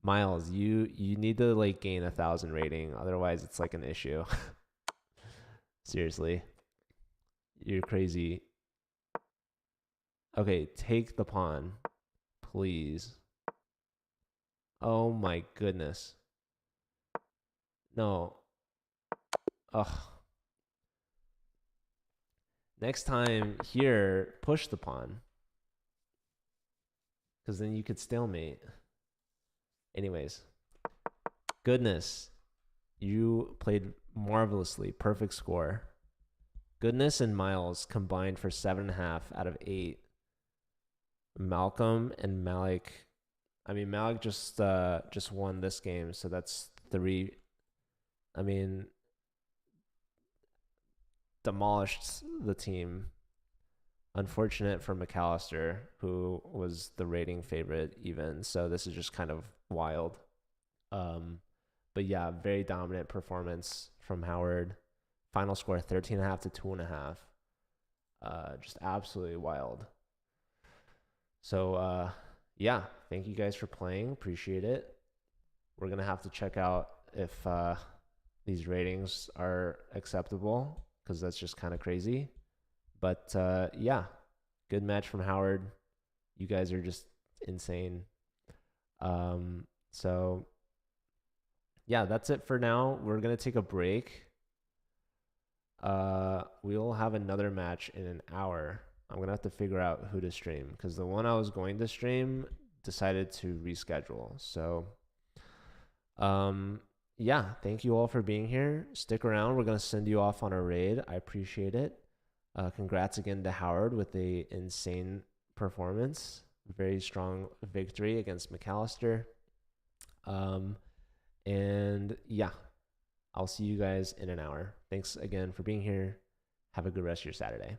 Speaker 1: Miles, you need to like gain 1,000 rating, otherwise it's like an issue. Seriously, you're crazy. Okay, take the pawn, please. Oh my goodness. No. Ugh. Next time here, push the pawn, because then you could stalemate. Anyways, goodness, you played marvelously. Perfect score. Goodness and Miles combined for 7.5 out of 8. Malcolm and Malik. I mean, Malik just won this game, so that's 3. I mean, demolished the team. Unfortunate for Macalester, who was the rating favorite even. So this is just kind of wild. But yeah, very dominant performance from Howard. Final score 13.5 to 2.5. Just absolutely wild. So yeah, thank you guys for playing. Appreciate it. We're gonna have to check out if these ratings are acceptable, because that's just kind of crazy. But yeah, good match from Howard. You guys are just insane. So yeah, that's it for now. We're gonna take a break. We'll have another match in an hour. I'm gonna have to figure out who to stream, because the one I was going to stream decided to reschedule. So yeah, thank you all for being here. Stick around. We're gonna send you off on a raid. I appreciate it. Congrats again to Howard with a insane performance. Very strong victory against Macalester. And yeah, I'll see you guys in an hour. Thanks again for being here. Have a good rest of your Saturday.